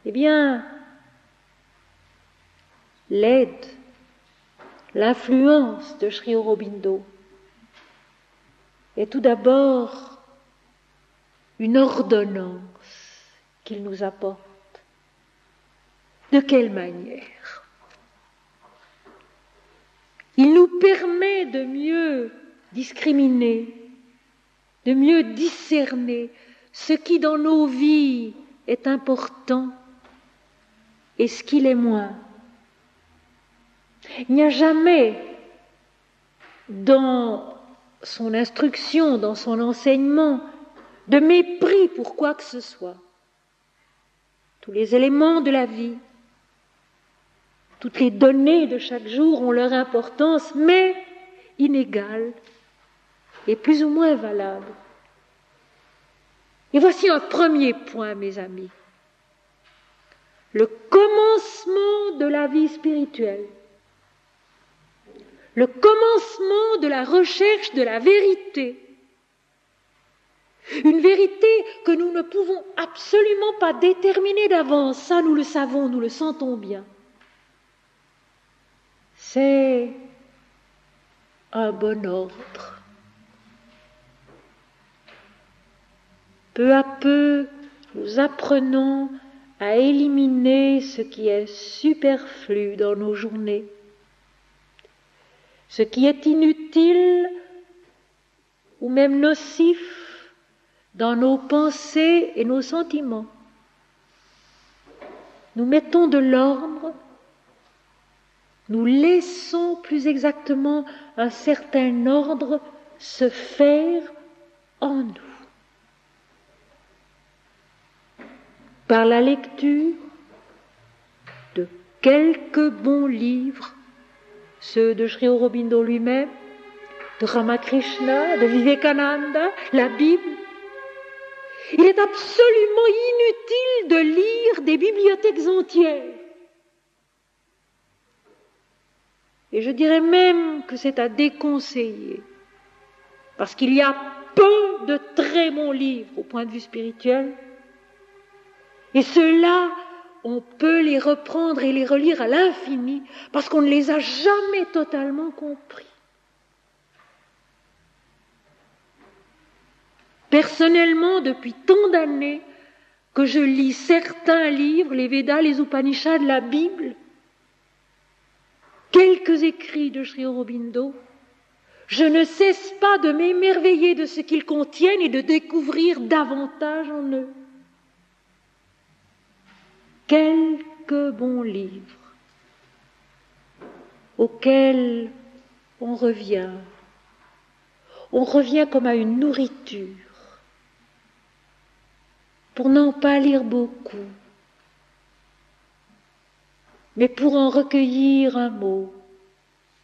Eh bien, l'aide, l'influence de Sri Aurobindo est tout d'abord une ordonnance qu'il nous apporte. De quelle manière? Il nous permet de mieux discriminer, de mieux discerner ce qui dans nos vies est important et ce qui l'est moins. Il n'y a jamais dans son instruction, dans son enseignement, de mépris pour quoi que ce soit. Tous les éléments de la vie, toutes les données de chaque jour ont leur importance, mais inégale et plus ou moins valable. Et voici un premier point, mes amis. Le commencement de la vie spirituelle, le commencement de la recherche de la vérité, une vérité que nous ne pouvons absolument pas déterminer d'avance, ça nous le savons, nous le sentons bien. C'est un bon ordre. Peu à peu, nous apprenons à éliminer ce qui est superflu dans nos journées, ce qui est inutile ou même nocif dans nos pensées et nos sentiments. Nous mettons de l'ordre, nous laissons plus exactement un certain ordre se faire en nous. Par la lecture de quelques bons livres, ceux de Sri Aurobindo lui-même, de Ramakrishna, de Vivekananda, la Bible. Il est absolument inutile de lire des bibliothèques entières. Et je dirais même que c'est à déconseiller, parce qu'il y a peu de très bons livres au point de vue spirituel, et ceux-là, on peut les reprendre et les relire à l'infini, parce qu'on ne les a jamais totalement compris. Personnellement, depuis tant d'années que je lis certains livres, les Védas, les Upanishads, la Bible, quelques écrits de Sri Aurobindo, je ne cesse pas de m'émerveiller de ce qu'ils contiennent et de découvrir davantage en eux. Quelques bons livres auxquels on revient comme à une nourriture, pour n'en pas lire beaucoup, mais pour en recueillir un mot,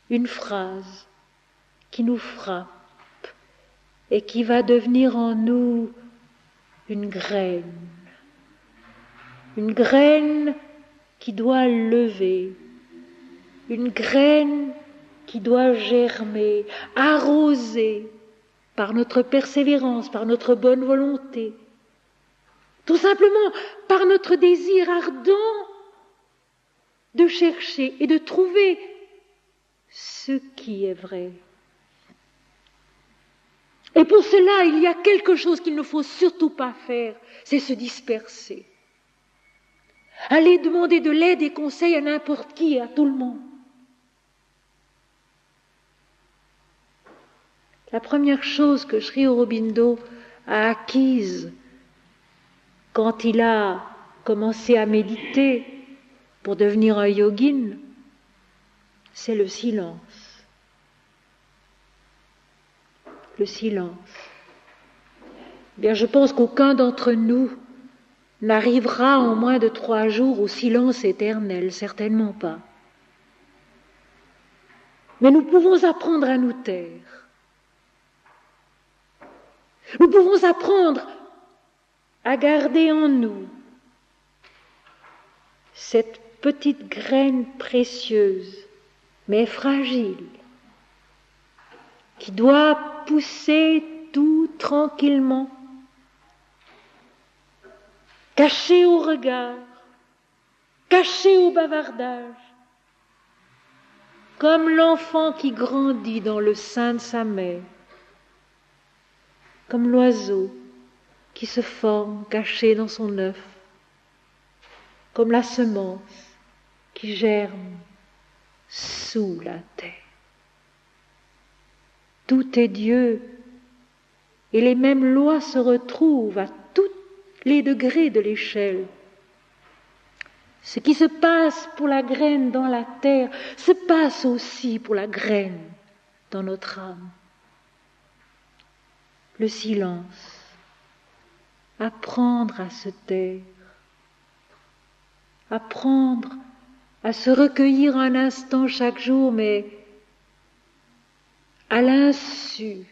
une phrase qui nous frappe et qui va devenir en nous une graine qui doit lever, une graine qui doit germer, arroser par notre persévérance, par notre bonne volonté, tout simplement par notre désir ardent de chercher et de trouver ce qui est vrai. Et pour cela, il y a quelque chose qu'il ne faut surtout pas faire, c'est se disperser. Aller demander de l'aide et conseil à n'importe qui et à tout le monde. La première chose que Sri Aurobindo a acquise quand il a commencé à méditer pour devenir un yogin, c'est le silence. Le silence. Bien, je pense qu'aucun d'entre nous n'arrivera en moins de 3 jours au silence éternel, certainement pas. Mais nous pouvons apprendre à nous taire. Nous pouvons apprendre à garder en nous cette petite graine précieuse, mais fragile, qui doit pousser tout tranquillement, cachée au regard, cachée au bavardage, comme l'enfant qui grandit dans le sein de sa mère, comme l'oiseau qui se forme caché dans son œuf, comme la semence qui germe sous la terre. Tout est Dieu, et les mêmes lois se retrouvent à tous les degrés de l'échelle. Ce qui se passe pour la graine dans la terre se passe aussi pour la graine dans notre âme. Le silence, apprendre à se taire, apprendre à se recueillir un instant chaque jour, mais à l'insu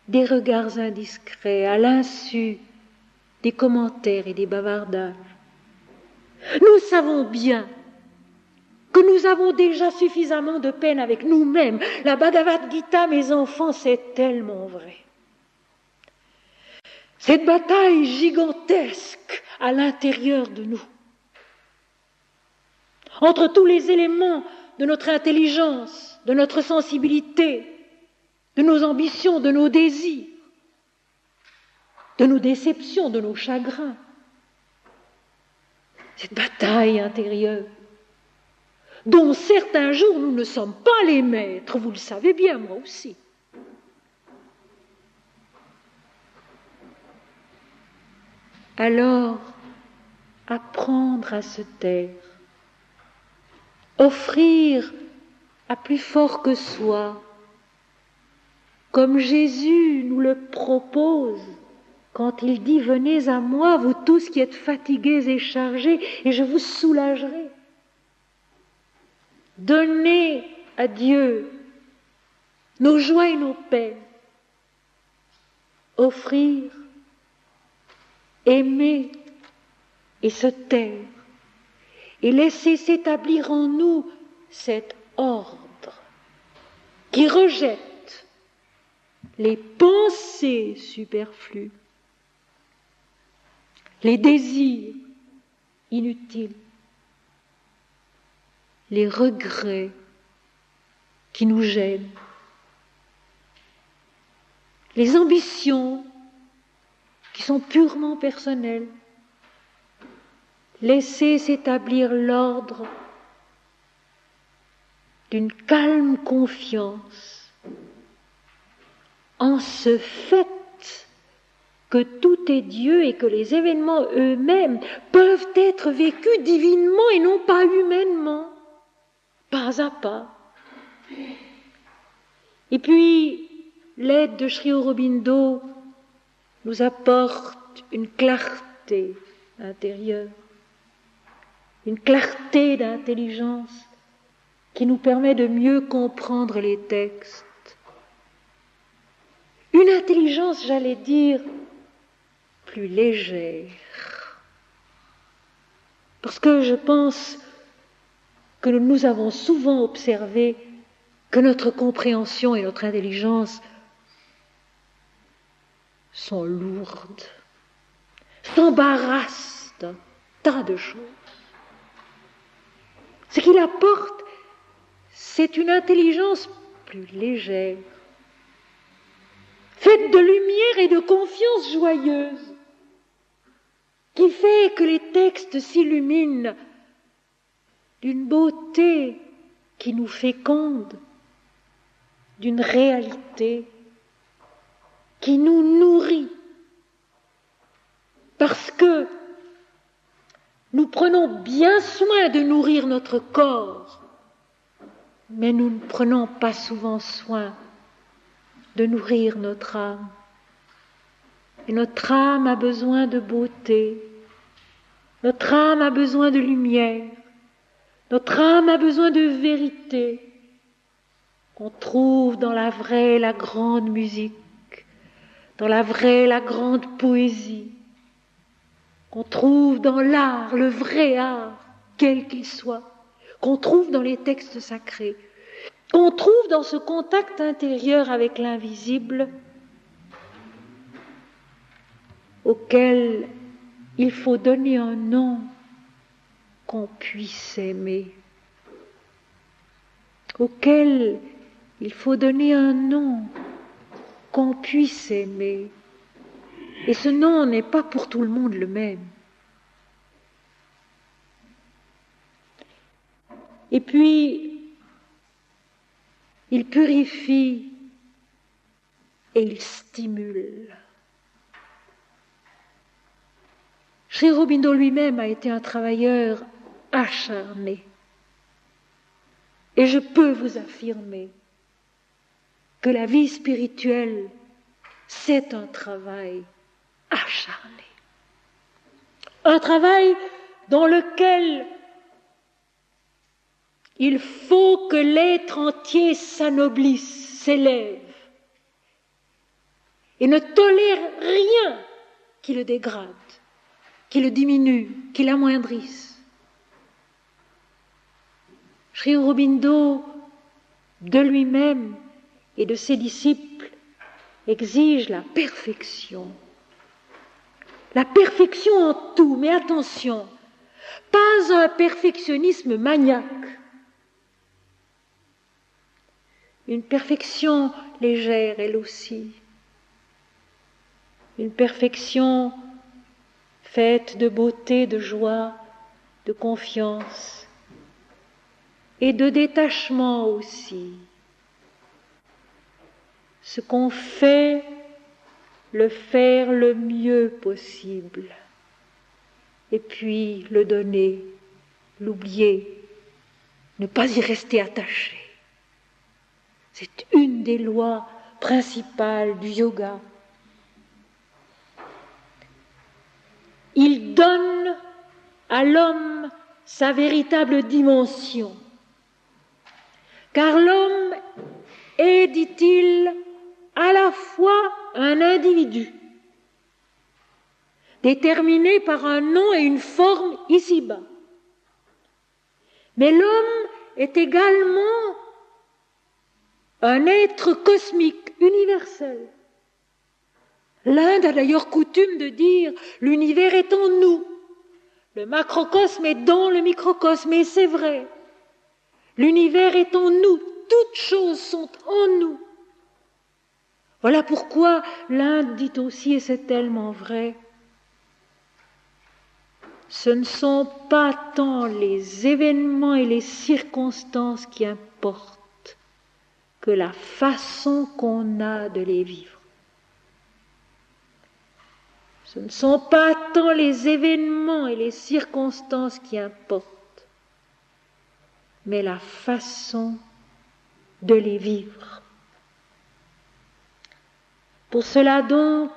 des regards indiscrets, à l'insu des commentaires et des bavardages. Nous savons bien que nous avons déjà suffisamment de peine avec nous-mêmes. La Bhagavad Gita, mes enfants, c'est tellement vrai. Cette bataille gigantesque à l'intérieur de nous, entre tous les éléments de notre intelligence, de notre sensibilité, de nos ambitions, de nos désirs, de nos déceptions, de nos chagrins. Cette bataille intérieure, dont certains jours nous ne sommes pas les maîtres, vous le savez bien, moi aussi. Alors, apprendre à se taire, offrir à plus fort que soi, comme Jésus nous le propose quand il dit « Venez à moi, vous tous qui êtes fatigués et chargés, et je vous soulagerai ». Donnez à Dieu nos joies et nos peines, offrir, aimer et se taire, et laisser s'établir en nous cet ordre qui rejette les pensées superflues, les désirs inutiles, les regrets qui nous gênent, les ambitions qui sont purement personnelles. Laisser s'établir l'ordre d'une calme confiance en ce fait que tout est Dieu et que les événements eux-mêmes peuvent être vécus divinement et non pas humainement, pas à pas. Et puis, l'aide de Sri Aurobindo nous apporte une clarté intérieure. une clarté d'intelligence qui nous permet de mieux comprendre les textes. Une intelligence, j'allais dire, plus légère. Parce que je pense que nous avons souvent observé que notre compréhension et notre intelligence sont lourdes, s'embarrassent d'un tas de choses. Ce qu'il apporte, c'est une intelligence plus légère, faite de lumière et de confiance joyeuse, qui fait que les textes s'illuminent d'une beauté qui nous féconde, d'une réalité qui nous nourrit, parce que nous prenons bien soin de nourrir notre corps, mais nous ne prenons pas souvent soin de nourrir notre âme. Et notre âme a besoin de beauté, notre âme a besoin de lumière, notre âme a besoin de vérité, qu'on trouve dans la vraie, la grande musique, dans la vraie, la grande poésie, qu'on trouve dans l'art, le vrai art, quel qu'il soit, qu'on trouve dans les textes sacrés, qu'on trouve dans ce contact intérieur avec l'invisible, auquel il faut donner un nom qu'on puisse aimer, auquel il faut donner un nom qu'on puisse aimer. Et ce nom n'est pas pour tout le monde le même. Et puis, il purifie et il stimule. Sri Aurobindo lui-même a été un travailleur acharné. Et je peux vous affirmer que la vie spirituelle, c'est un travail acharné. Un travail dans lequel il faut que l'être entier s'anoblisse, s'élève et ne tolère rien qui le dégrade, qui le diminue, qui l'amoindrisse. Sri Aurobindo, de lui-même et de ses disciples, exige la perfection. La perfection en tout, mais attention, pas un perfectionnisme maniaque. Une perfection légère, elle aussi. Une perfection faite de beauté, de joie, de confiance et de détachement aussi. Ce qu'on fait, le faire le mieux possible. Et puis le donner, l'oublier, ne pas y rester attaché. C'est une des lois principales du yoga. Il donne à l'homme sa véritable dimension. Car l'homme est, dit-il, à la fois un individu, déterminé par un nom et une forme ici-bas. Mais l'homme est également un être cosmique, universel. L'Inde a d'ailleurs coutume de dire « l'univers est en nous ». Le macrocosme est dans le microcosme, et c'est vrai. L'univers est en nous, toutes choses sont en nous. Voilà pourquoi l'Inde dit aussi, et c'est tellement vrai, ce ne sont pas tant les événements et les circonstances qui importent que la façon qu'on a de les vivre. Ce ne sont pas tant les événements et les circonstances qui importent, mais la façon de les vivre. Pour cela donc,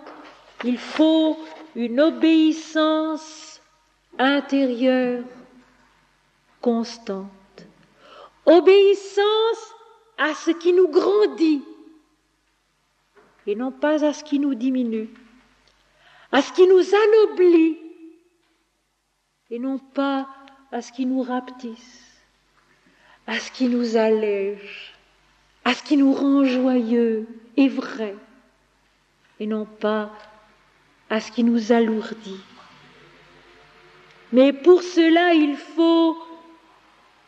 il faut une obéissance intérieure constante. Obéissance à ce qui nous grandit et non pas à ce qui nous diminue, à ce qui nous anoblit et non pas à ce qui nous rapetisse, à ce qui nous allège, à ce qui nous rend joyeux et vrai et non pas à ce qui nous alourdit. Mais pour cela, il faut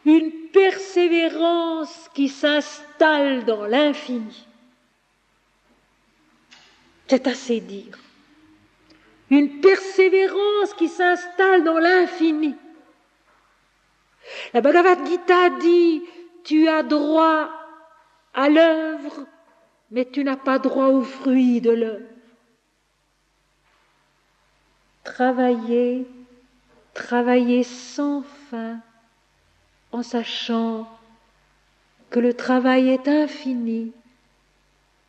une persévérance qui s'installe dans l'infini. C'est assez dire. Une persévérance qui s'installe dans l'infini. La Bhagavad Gita dit, tu as droit à l'œuvre, mais tu n'as pas droit aux fruits de l'œuvre. Travailler sans fin, en sachant que le travail est infini,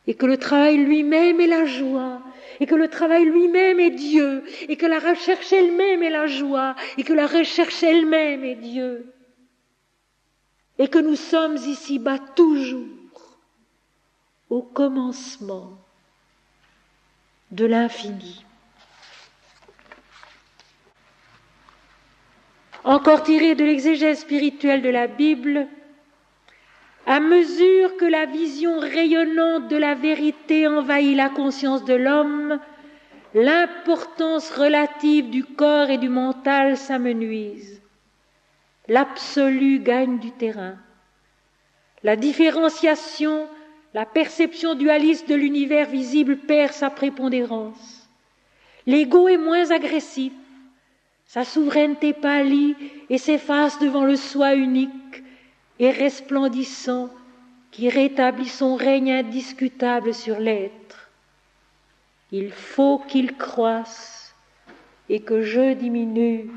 et que le travail lui-même est la joie, et que le travail lui-même est Dieu, et que la recherche elle-même est la joie, et que la recherche elle-même est Dieu, et que nous sommes ici-bas toujours au commencement de l'infini. Encore tiré de l'exégèse spirituelle de la Bible, à mesure que la vision rayonnante de la vérité envahit la conscience de l'homme, l'importance relative du corps et du mental s'amenuise. L'absolu gagne du terrain. La différenciation, la perception dualiste de l'univers visible perd sa prépondérance. L'ego est moins agressif. Sa souveraineté pâlit et s'efface devant le soi unique et resplendissant qui rétablit son règne indiscutable sur l'être. Il faut qu'il croisse et que je diminue,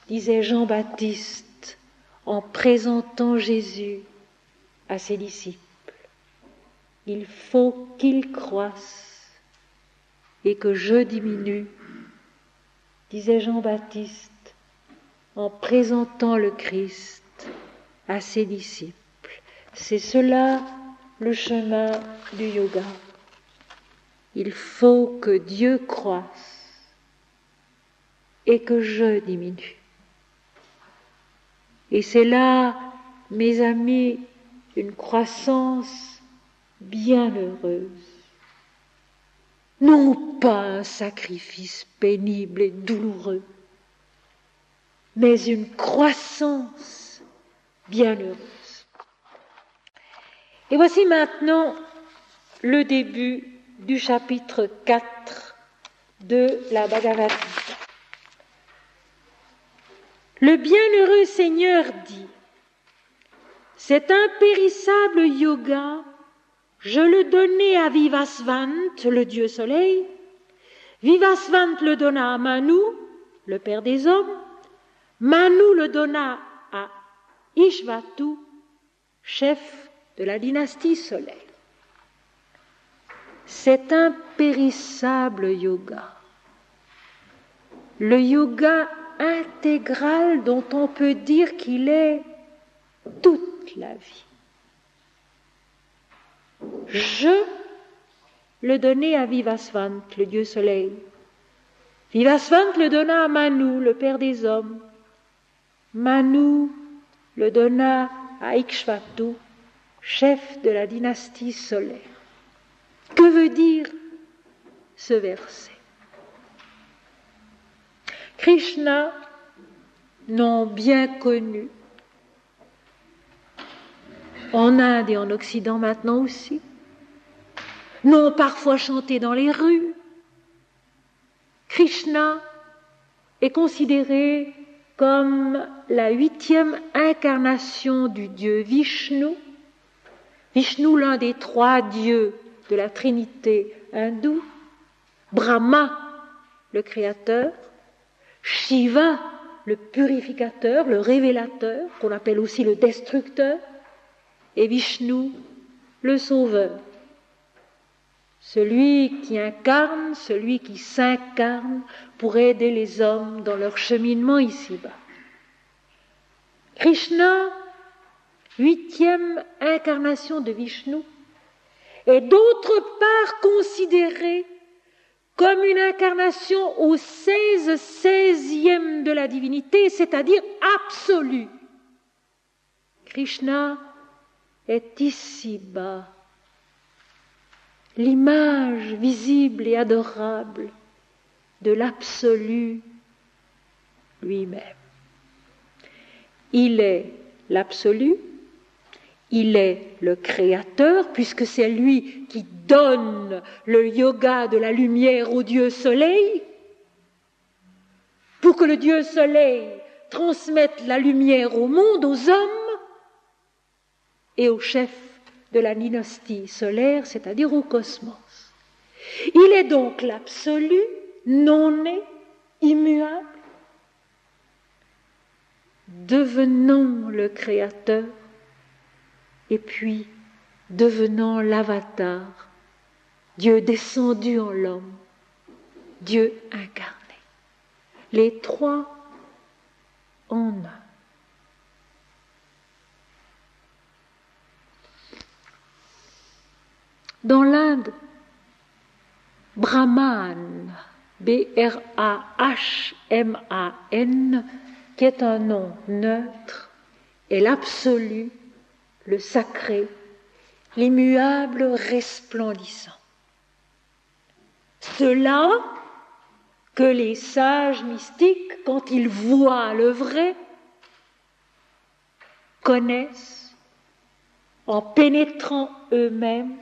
disait Jean-Baptiste en présentant Jésus à ses disciples. Il faut qu'il croisse et que je diminue, disait Jean-Baptiste en présentant le Christ à ses disciples. C'est cela le chemin du yoga. Il faut que Dieu croisse et que je diminue. Et c'est là, mes amis, une croissance bienheureuse. Non pas un sacrifice pénible et douloureux, mais une croissance bienheureuse. Et voici maintenant le début du chapitre 4 de la Bhagavad Gita. Le bienheureux Seigneur dit, cet impérissable yoga, je le donnai à Vivasvant, le dieu soleil. Vivasvant le donna à Manu, le père des hommes. Manu le donna à Ishvatu, chef de la dynastie solaire. Cet impérissable yoga, le yoga intégral dont on peut dire qu'il est toute la vie. Je le donnai à Vivasvant, le dieu soleil. Vivasvant le donna à Manu, le père des hommes. Manu le donna à Ikshvatu, chef de la dynastie solaire. Que veut dire ce verset? Krishna, nom bien connu, en Inde et en Occident maintenant aussi, nom parfois chanté dans les rues, Krishna est considéré comme la 8e incarnation du dieu Vishnu. Vishnu, l'un des 3 dieux de la Trinité hindoue, Brahma, le créateur, Shiva, le purificateur, le révélateur, qu'on appelle aussi le destructeur, et Vishnu, le sauveur. Celui qui incarne, celui qui s'incarne pour aider les hommes dans leur cheminement ici-bas. Krishna, 8e incarnation de Vishnu, est d'autre part considéré comme une incarnation au 16e de la divinité, c'est-à-dire absolue. Krishna est ici-bas l'image visible et adorable de l'absolu lui-même. Il est l'absolu, il est le créateur, puisque c'est lui qui donne le yoga de la lumière au Dieu Soleil, pour que le Dieu Soleil transmette la lumière au monde, aux hommes et aux chefs de la dynastie solaire, c'est-à-dire au cosmos. Il est donc l'absolu, non né, immuable, devenant le créateur et puis devenant l'avatar, Dieu descendu en l'homme, Dieu incarné. Les trois en un. Dans l'Inde, Brahman, B-R-A-H-M-A-N, qui est un nom neutre, est l'absolu, le sacré, l'immuable resplendissant. Cela que les sages mystiques, quand ils voient le vrai, connaissent en pénétrant eux-mêmes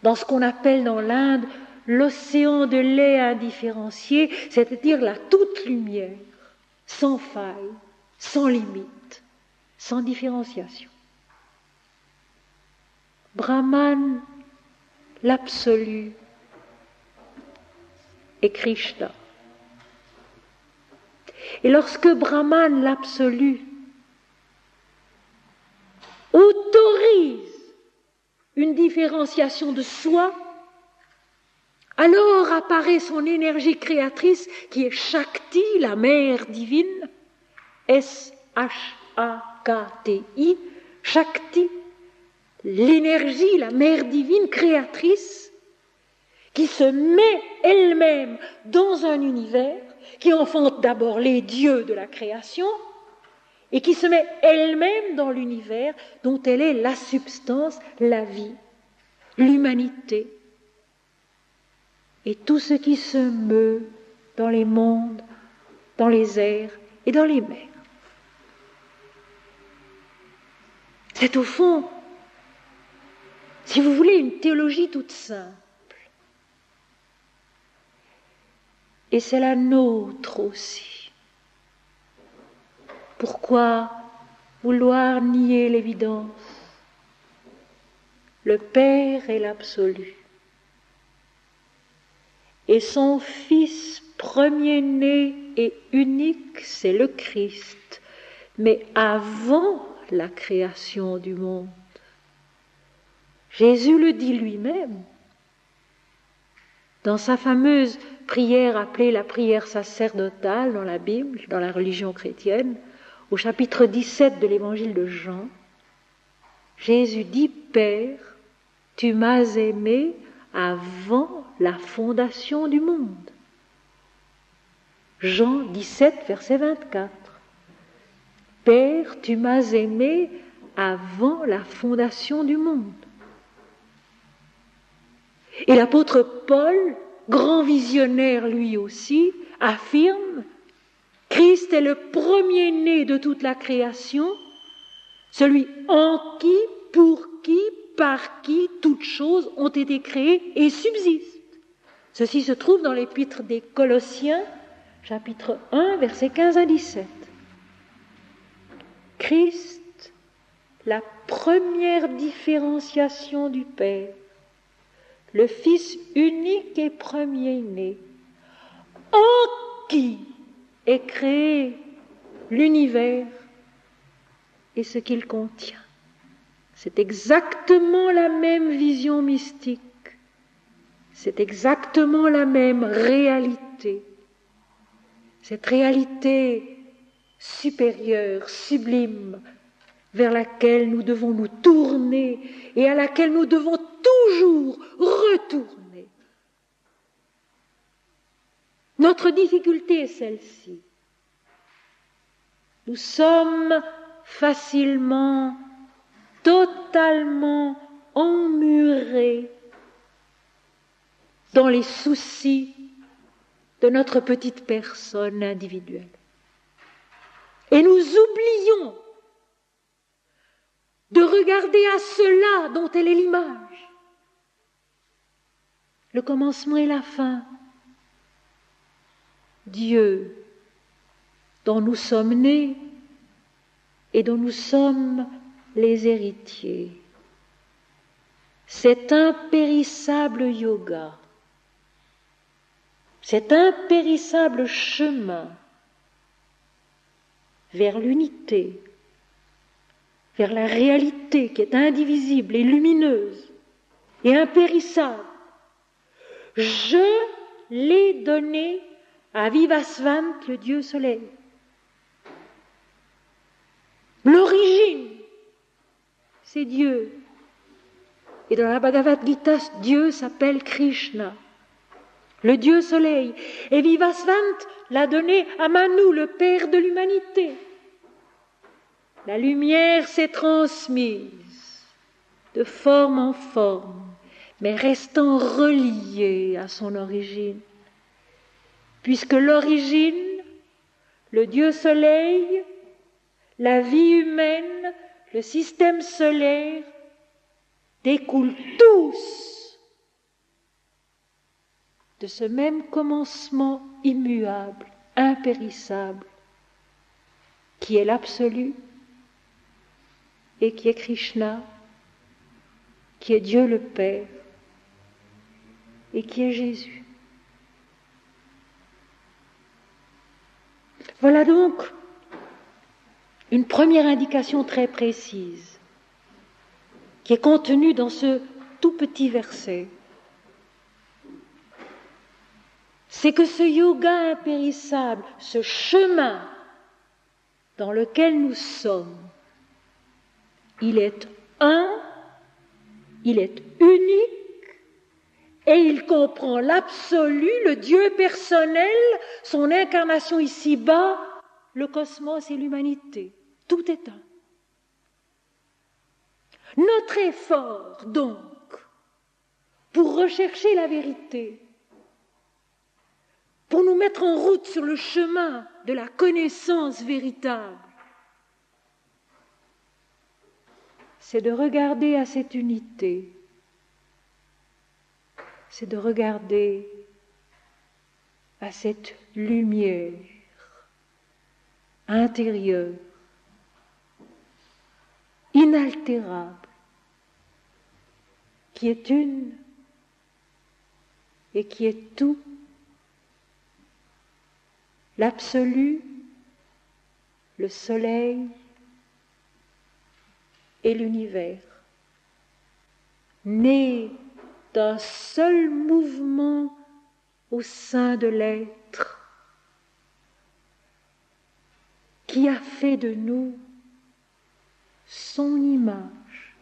dans ce qu'on appelle dans l'Inde l'océan de lait indifférencié, c'est-à-dire la toute lumière, sans faille, sans limite, sans différenciation. Brahman, l'absolu, est Krishna. Et lorsque Brahman, l'absolu, autorise une différenciation de soi, alors apparaît son énergie créatrice qui est Shakti, la mère divine, S-H-A-K-T-I, Shakti, l'énergie, la mère divine créatrice, qui se met elle-même dans un univers, qui enfante d'abord les dieux de la création, et qui se met elle-même dans l'univers dont elle est la substance, la vie, l'humanité, et tout ce qui se meut dans les mondes, dans les airs et dans les mers. C'est au fond, si vous voulez, une théologie toute simple. Et c'est la nôtre aussi. Pourquoi vouloir nier l'évidence? Le Père est l'absolu. Et son Fils premier-né et unique, c'est le Christ, mais avant la création du monde. Jésus le dit lui-même dans sa fameuse prière appelée la prière sacerdotale dans la Bible, dans la religion chrétienne, au chapitre 17 de l'évangile de Jean. Jésus dit: Père, tu m'as aimé avant la fondation du monde. Jean 17, verset 24. Père, tu m'as aimé avant la fondation du monde. Et l'apôtre Paul, grand visionnaire lui aussi, affirme: Christ est le premier-né de toute la création, celui en qui, pour qui, par qui toutes choses ont été créées et subsistent. Ceci se trouve dans l'épître des Colossiens, chapitre 1, versets 15 à 17. Christ, la première différenciation du Père, le Fils unique et premier-né, en qui est créé l'univers et ce qu'il contient. C'est exactement la même vision mystique, c'est exactement la même réalité. Cette réalité supérieure, sublime, vers laquelle nous devons nous tourner et à laquelle nous devons toujours retourner. Notre difficulté est celle-ci. Nous sommes facilement, totalement emmurés dans les soucis de notre petite personne individuelle. Et nous oublions de regarder à cela dont elle est l'image. Le commencement et la fin. Dieu, dont nous sommes nés et dont nous sommes les héritiers. Cet impérissable yoga, cet impérissable chemin vers l'unité, vers la réalité qui est indivisible et lumineuse et impérissable, je l'ai donné à Vivasvant, le Dieu soleil. L'origine, c'est Dieu. Et dans la Bhagavad Gita, Dieu s'appelle Krishna, le Dieu soleil. Et Vivasvant l'a donné à Manu, le père de l'humanité. La lumière s'est transmise de forme en forme, mais restant reliée à son origine. Puisque l'origine, le Dieu soleil, la vie humaine, le système solaire, découlent tous de ce même commencement immuable, impérissable, qui est l'absolu et qui est Krishna, qui est Dieu le Père et qui est Jésus. Voilà donc une première indication très précise qui est contenue dans ce tout petit verset. C'est que ce yoga impérissable, ce chemin dans lequel nous sommes, il est un, il est unique et il comprend l'absolu, le Dieu personnel, son incarnation ici-bas, le cosmos et l'humanité. Tout est un. Notre effort, donc, pour rechercher la vérité, pour nous mettre en route sur le chemin de la connaissance véritable, c'est de regarder à cette unité, c'est de regarder à cette lumière intérieure, inaltérable, qui est une et qui est tout, l'absolu, le soleil et l'univers, né d'un seul mouvement au sein de l'être, qui a fait de nous son image.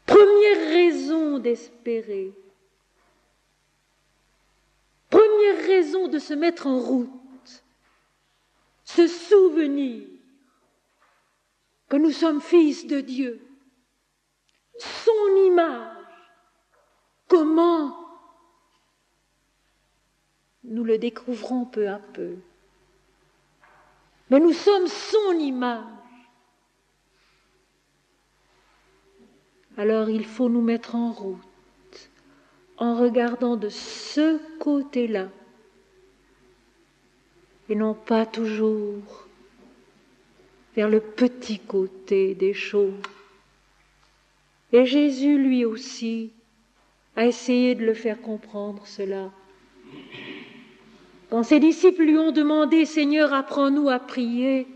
Première raison d'espérer, première raison de se mettre en route, se souvenir que nous sommes fils de Dieu, son image. Comment? Nous le découvrons peu à peu. Mais nous sommes son image. Alors il faut nous mettre en route en regardant de ce côté-là et non pas toujours vers le petit côté des choses. Et Jésus, lui aussi, a essayé de le faire comprendre cela. Quand ses disciples lui ont demandé « Seigneur, apprends-nous à prier »,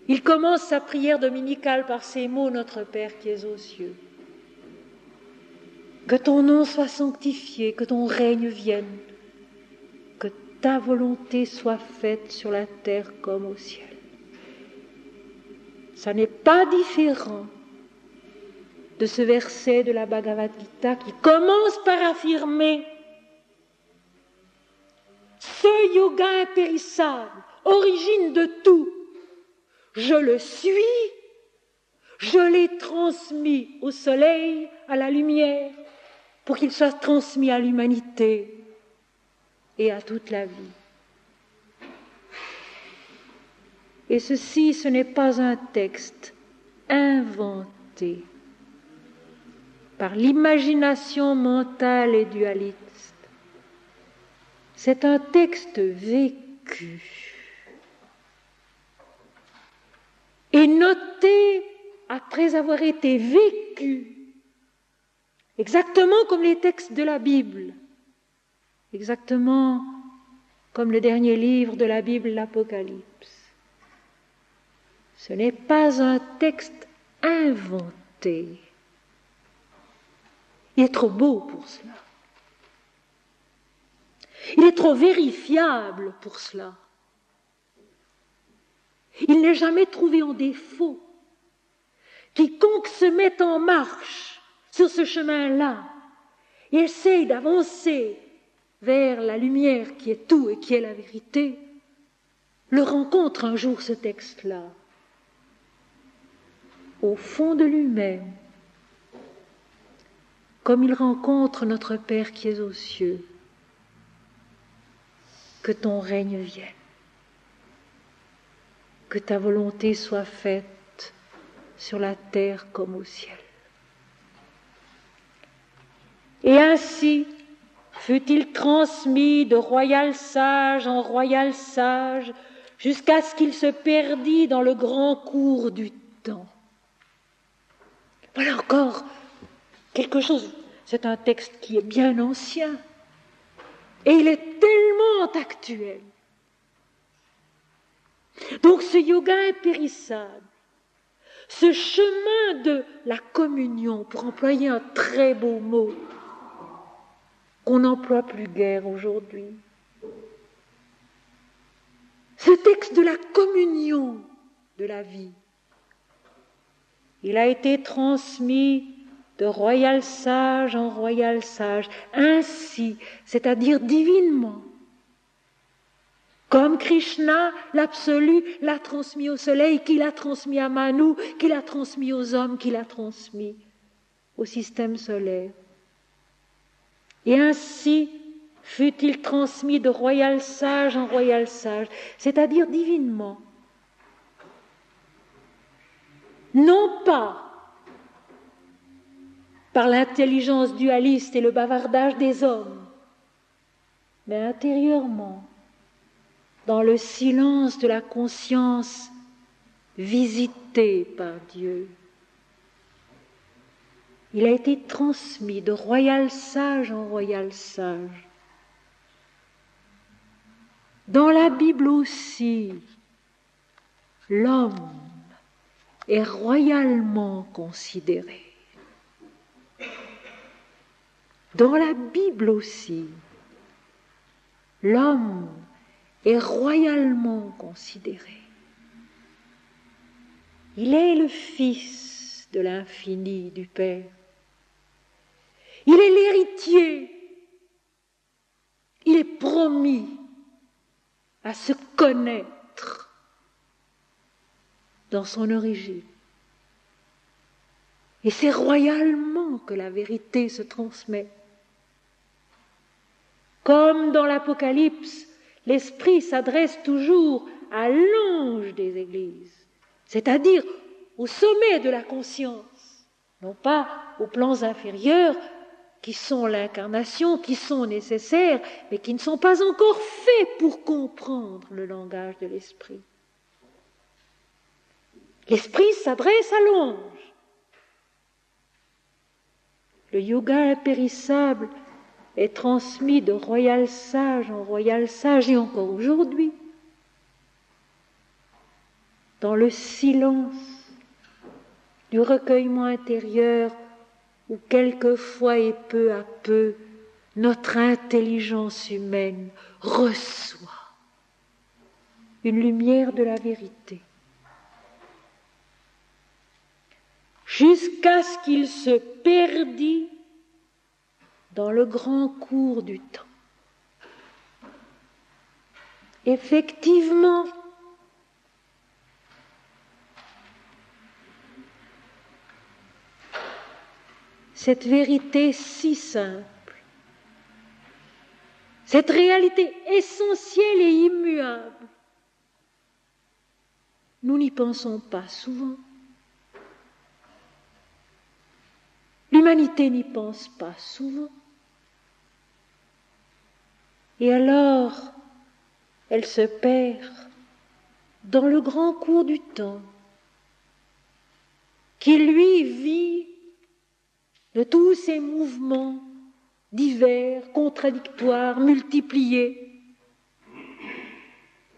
il commence sa prière dominicale par ces mots « Notre Père qui es aux cieux ». Que ton nom soit sanctifié, que ton règne vienne, que ta volonté soit faite sur la terre comme au ciel. Ça n'est pas différent de ce verset de la Bhagavad Gita qui commence par affirmer ce yoga impérissable, origine de tout, je le suis, je l'ai transmis au soleil, à la lumière, pour qu'il soit transmis à l'humanité et à toute la vie. Et ceci, ce n'est pas un texte inventé par l'imagination mentale et dualiste. C'est un texte vécu et noté après avoir été vécu, exactement comme les textes de la Bible, exactement comme le dernier livre de la Bible, l'Apocalypse. Ce n'est pas un texte inventé. Il est trop beau pour cela. Il est trop vérifiable pour cela. Il n'est jamais trouvé en défaut. Quiconque se met en marche sur ce chemin-là et essaye d'avancer vers la lumière qui est tout et qui est la vérité, le rencontre un jour ce texte-là. Au fond de lui-même, comme il rencontre notre Père qui est aux cieux. Que ton règne vienne, que ta volonté soit faite sur la terre comme au ciel. Et ainsi fut-il transmis de royal sage en royal sage jusqu'à ce qu'il se perdît dans le grand cours du temps. Voilà encore quelque chose, c'est un texte qui est bien ancien et il est tellement actuel. Donc ce yoga impérissable, ce chemin de la communion, pour employer un très beau mot, qu'on n'emploie plus guère aujourd'hui, ce texte de la communion de la vie, il a été transmis de royal sage en royal sage, ainsi, c'est-à-dire divinement. Comme Krishna, l'absolu, l'a transmis au soleil, qui l'a transmis à Manu, qui l'a transmis aux hommes, qui l'a transmis au système solaire. Et ainsi fut-il transmis de royal sage en royal sage, c'est-à-dire divinement. Non pas par l'intelligence dualiste et le bavardage des hommes, mais intérieurement, dans le silence de la conscience visitée par Dieu. Il a été transmis de royal sage en royal sage. Dans la Bible aussi, l'homme est royalement considéré. Dans la Bible aussi, l'homme est royalement considéré. Il est le Fils de l'infini du Père. Il est l'héritier. Il est promis à se connaître dans son origine. Et c'est royalement que la vérité se transmet. Comme dans l'Apocalypse, l'Esprit s'adresse toujours à l'ange des églises, c'est-à-dire au sommet de la conscience, non pas aux plans inférieurs qui sont l'incarnation, qui sont nécessaires, mais qui ne sont pas encore faits pour comprendre le langage de l'Esprit. L'Esprit s'adresse à l'ange. Le yoga impérissable est transmis de royal sage en royal sage, et encore aujourd'hui, dans le silence du recueillement intérieur où quelquefois et peu à peu notre intelligence humaine reçoit une lumière de la vérité, jusqu'à ce qu'il se perdît dans le grand cours du temps. Effectivement, cette vérité si simple, cette réalité essentielle et immuable, nous n'y pensons pas souvent. L'humanité n'y pense pas souvent. Et alors, elle se perd dans le grand cours du temps, qui lui vit de tous ces mouvements divers, contradictoires, multipliés,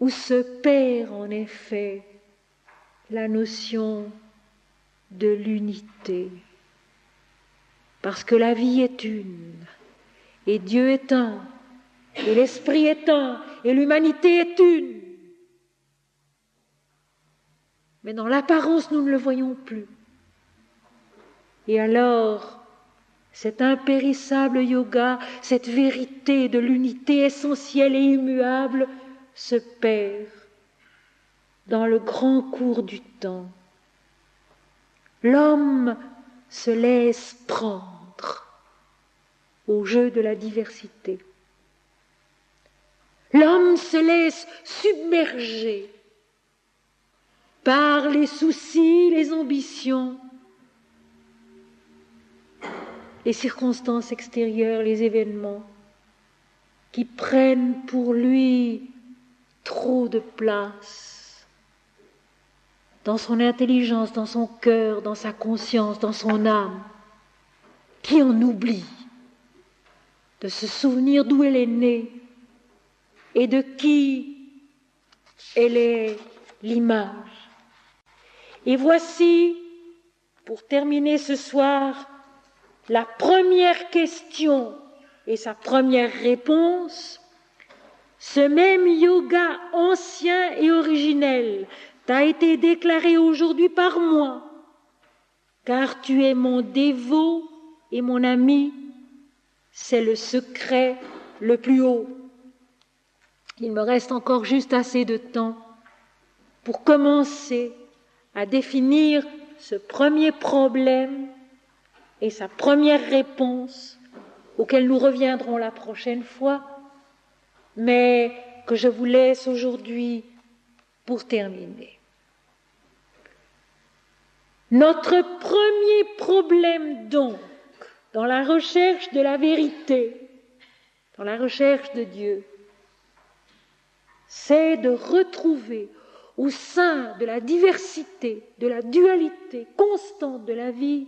où se perd en effet la notion de l'unité. Parce que la vie est une, et Dieu est un, et l'esprit est un, et l'humanité est une. Mais dans l'apparence, nous ne le voyons plus. Et alors, cet impérissable yoga, cette vérité de l'unité essentielle et immuable se perd dans le grand cours du temps. L'homme se laisse prendre au jeu de la diversité. L'homme se laisse submerger par les soucis, les ambitions, les circonstances extérieures, les événements qui prennent pour lui trop de place dans son intelligence, dans son cœur, dans sa conscience, dans son âme, qui en oublie de se souvenir d'où elle est née et de qui elle est l'image. Et voici, pour terminer ce soir, la première question et sa première réponse. Ce même yoga ancien et originel t'a été déclaré aujourd'hui par moi, car tu es mon dévot et mon ami, c'est le secret le plus haut. Il me reste encore juste assez de temps pour commencer à définir ce premier problème et sa première réponse, auquel nous reviendrons la prochaine fois, mais que je vous laisse aujourd'hui pour terminer. Notre premier problème donc, dans la recherche de la vérité, dans la recherche de Dieu, c'est de retrouver au sein de la diversité, de la dualité constante de la vie,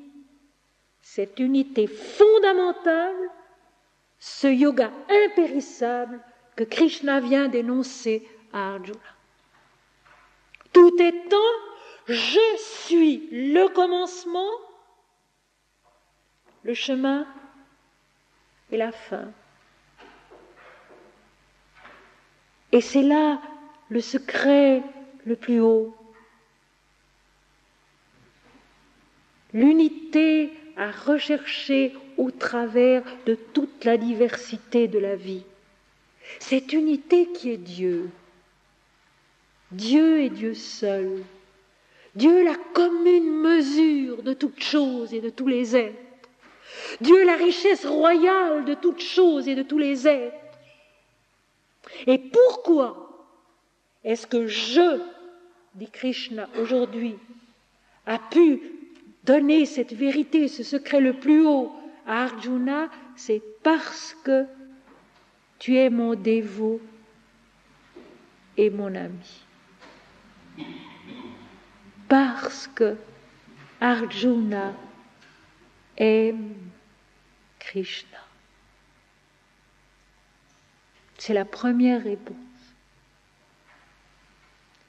cette unité fondamentale, ce yoga impérissable que Krishna vient d'énoncer à Arjuna. Tout étant, je suis le commencement, le chemin et la fin. Et c'est là le secret le plus haut. L'unité à rechercher au travers de toute la diversité de la vie. Cette unité qui est Dieu. Dieu est Dieu seul. Dieu la commune mesure de toutes choses et de tous les êtres. Dieu la richesse royale de toutes choses et de tous les êtres. Et pourquoi est-ce que dit Krishna aujourd'hui, a pu donner cette vérité, ce secret le plus haut à Arjuna? C'est parce que tu es mon dévot et mon ami. Parce que Arjuna aime Krishna. C'est la première réponse.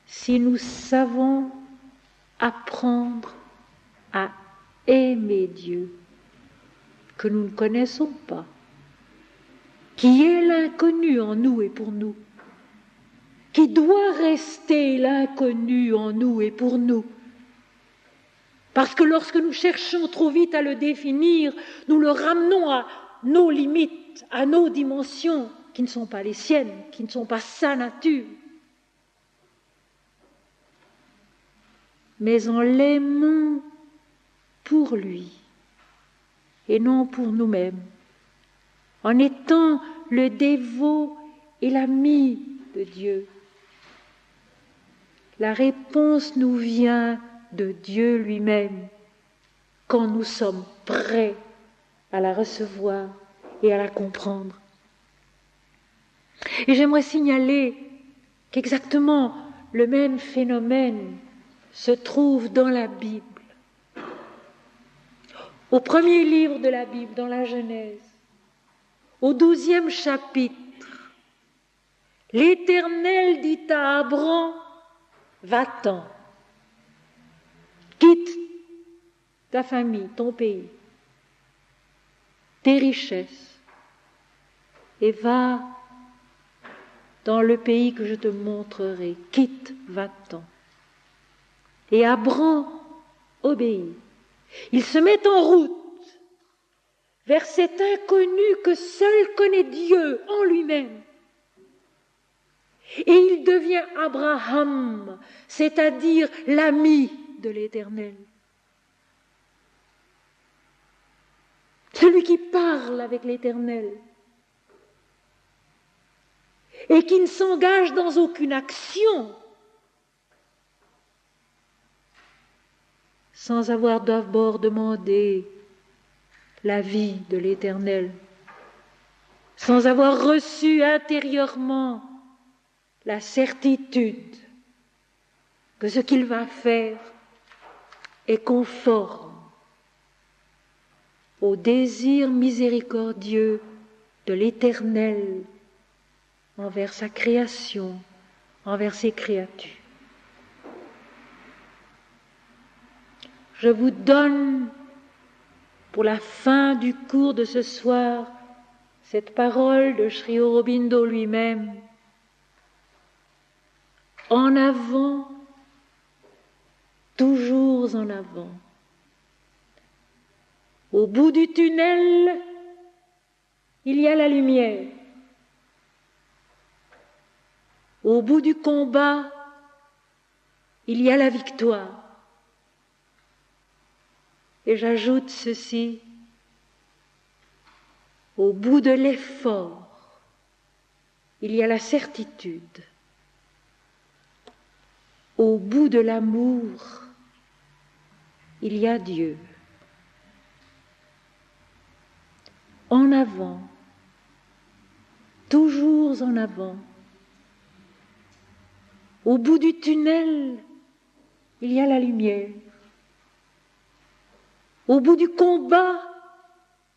Si nous savons apprendre à aimer Dieu, que nous ne connaissons pas, qui est l'inconnu en nous et pour nous, qui doit rester l'inconnu en nous et pour nous. Parce que lorsque nous cherchons trop vite à le définir, nous le ramenons à nos limites, à nos dimensions qui ne sont pas les siennes, qui ne sont pas sa nature. Mais en l'aimant pour lui et non pour nous-mêmes, en étant le dévot et l'ami de Dieu. La réponse nous vient de Dieu lui-même quand nous sommes prêts à la recevoir et à la comprendre. Et j'aimerais signaler qu'exactement le même phénomène se trouve dans la Bible. Au premier livre de la Bible, dans la Genèse, au 12e chapitre, l'Éternel dit à Abraham, va-t'en, quitte ta famille, ton pays, tes richesses, et va dans le pays que je te montrerai. Quitte, va-t'en. Et Abraham obéit. Il se met en route vers cet inconnu que seul connaît Dieu en lui-même. Et il devient Abraham, c'est-à-dire l'ami de l'Éternel. Celui qui parle avec l'Éternel et qui ne s'engage dans aucune action sans avoir d'abord demandé l'avis de l'Éternel, sans avoir reçu intérieurement la certitude que ce qu'il va faire est conforme au désir miséricordieux de l'Éternel envers sa création, envers ses créatures. Je vous donne pour la fin du cours de ce soir cette parole de Sri Aurobindo lui-même. En avant, toujours en avant. Au bout du tunnel, il y a la lumière. Au bout du combat, il y a la victoire. Et j'ajoute ceci, au bout de l'effort, il y a la certitude. Au bout de l'amour, il y a Dieu. En avant, toujours en avant. Au bout du tunnel, il y a la lumière. Au bout du combat,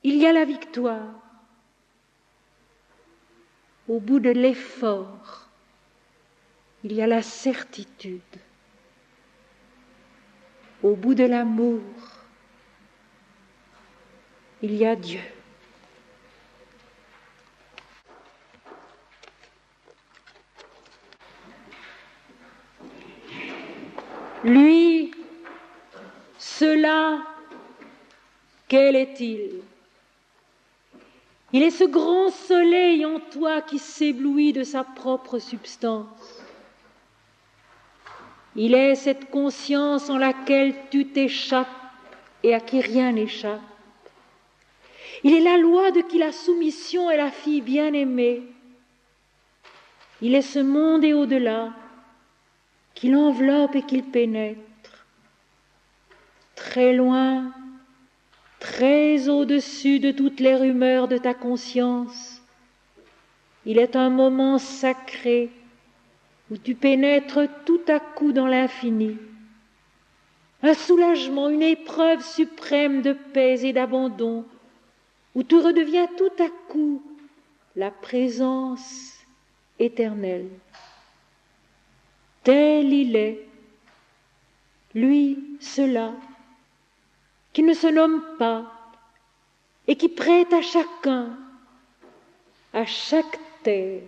il y a la victoire. Au bout de l'effort, il y a la certitude. Au bout de l'amour, il y a Dieu. Lui, cela, quel est-il? Il est ce grand soleil en toi qui s'éblouit de sa propre substance. Il est cette conscience en laquelle tu t'échappes et à qui rien n'échappe. Il est la loi de qui la soumission est la fille bien-aimée. Il est ce monde et au-delà qui l'enveloppe et qu'il pénètre. Très loin, très au-dessus de toutes les rumeurs de ta conscience, il est un moment sacré où tu pénètres tout à coup dans l'infini. Un soulagement, une épreuve suprême de paix et d'abandon, où tu redeviens tout à coup la présence éternelle. Tel il est, lui, cela, qui ne se nomme pas et qui prête à chacun à chaque terre,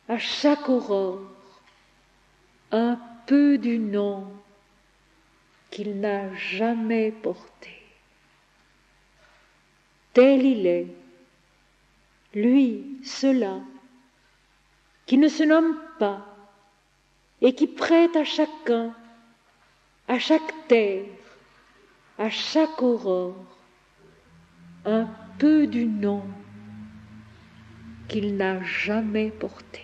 à chaque aurore, un peu du nom qu'il n'a jamais porté. Tel il est, lui, cela, qui ne se nomme pas et qui prête à chacun, à chaque terre, à chaque aurore, un peu du nom qu'il n'a jamais porté.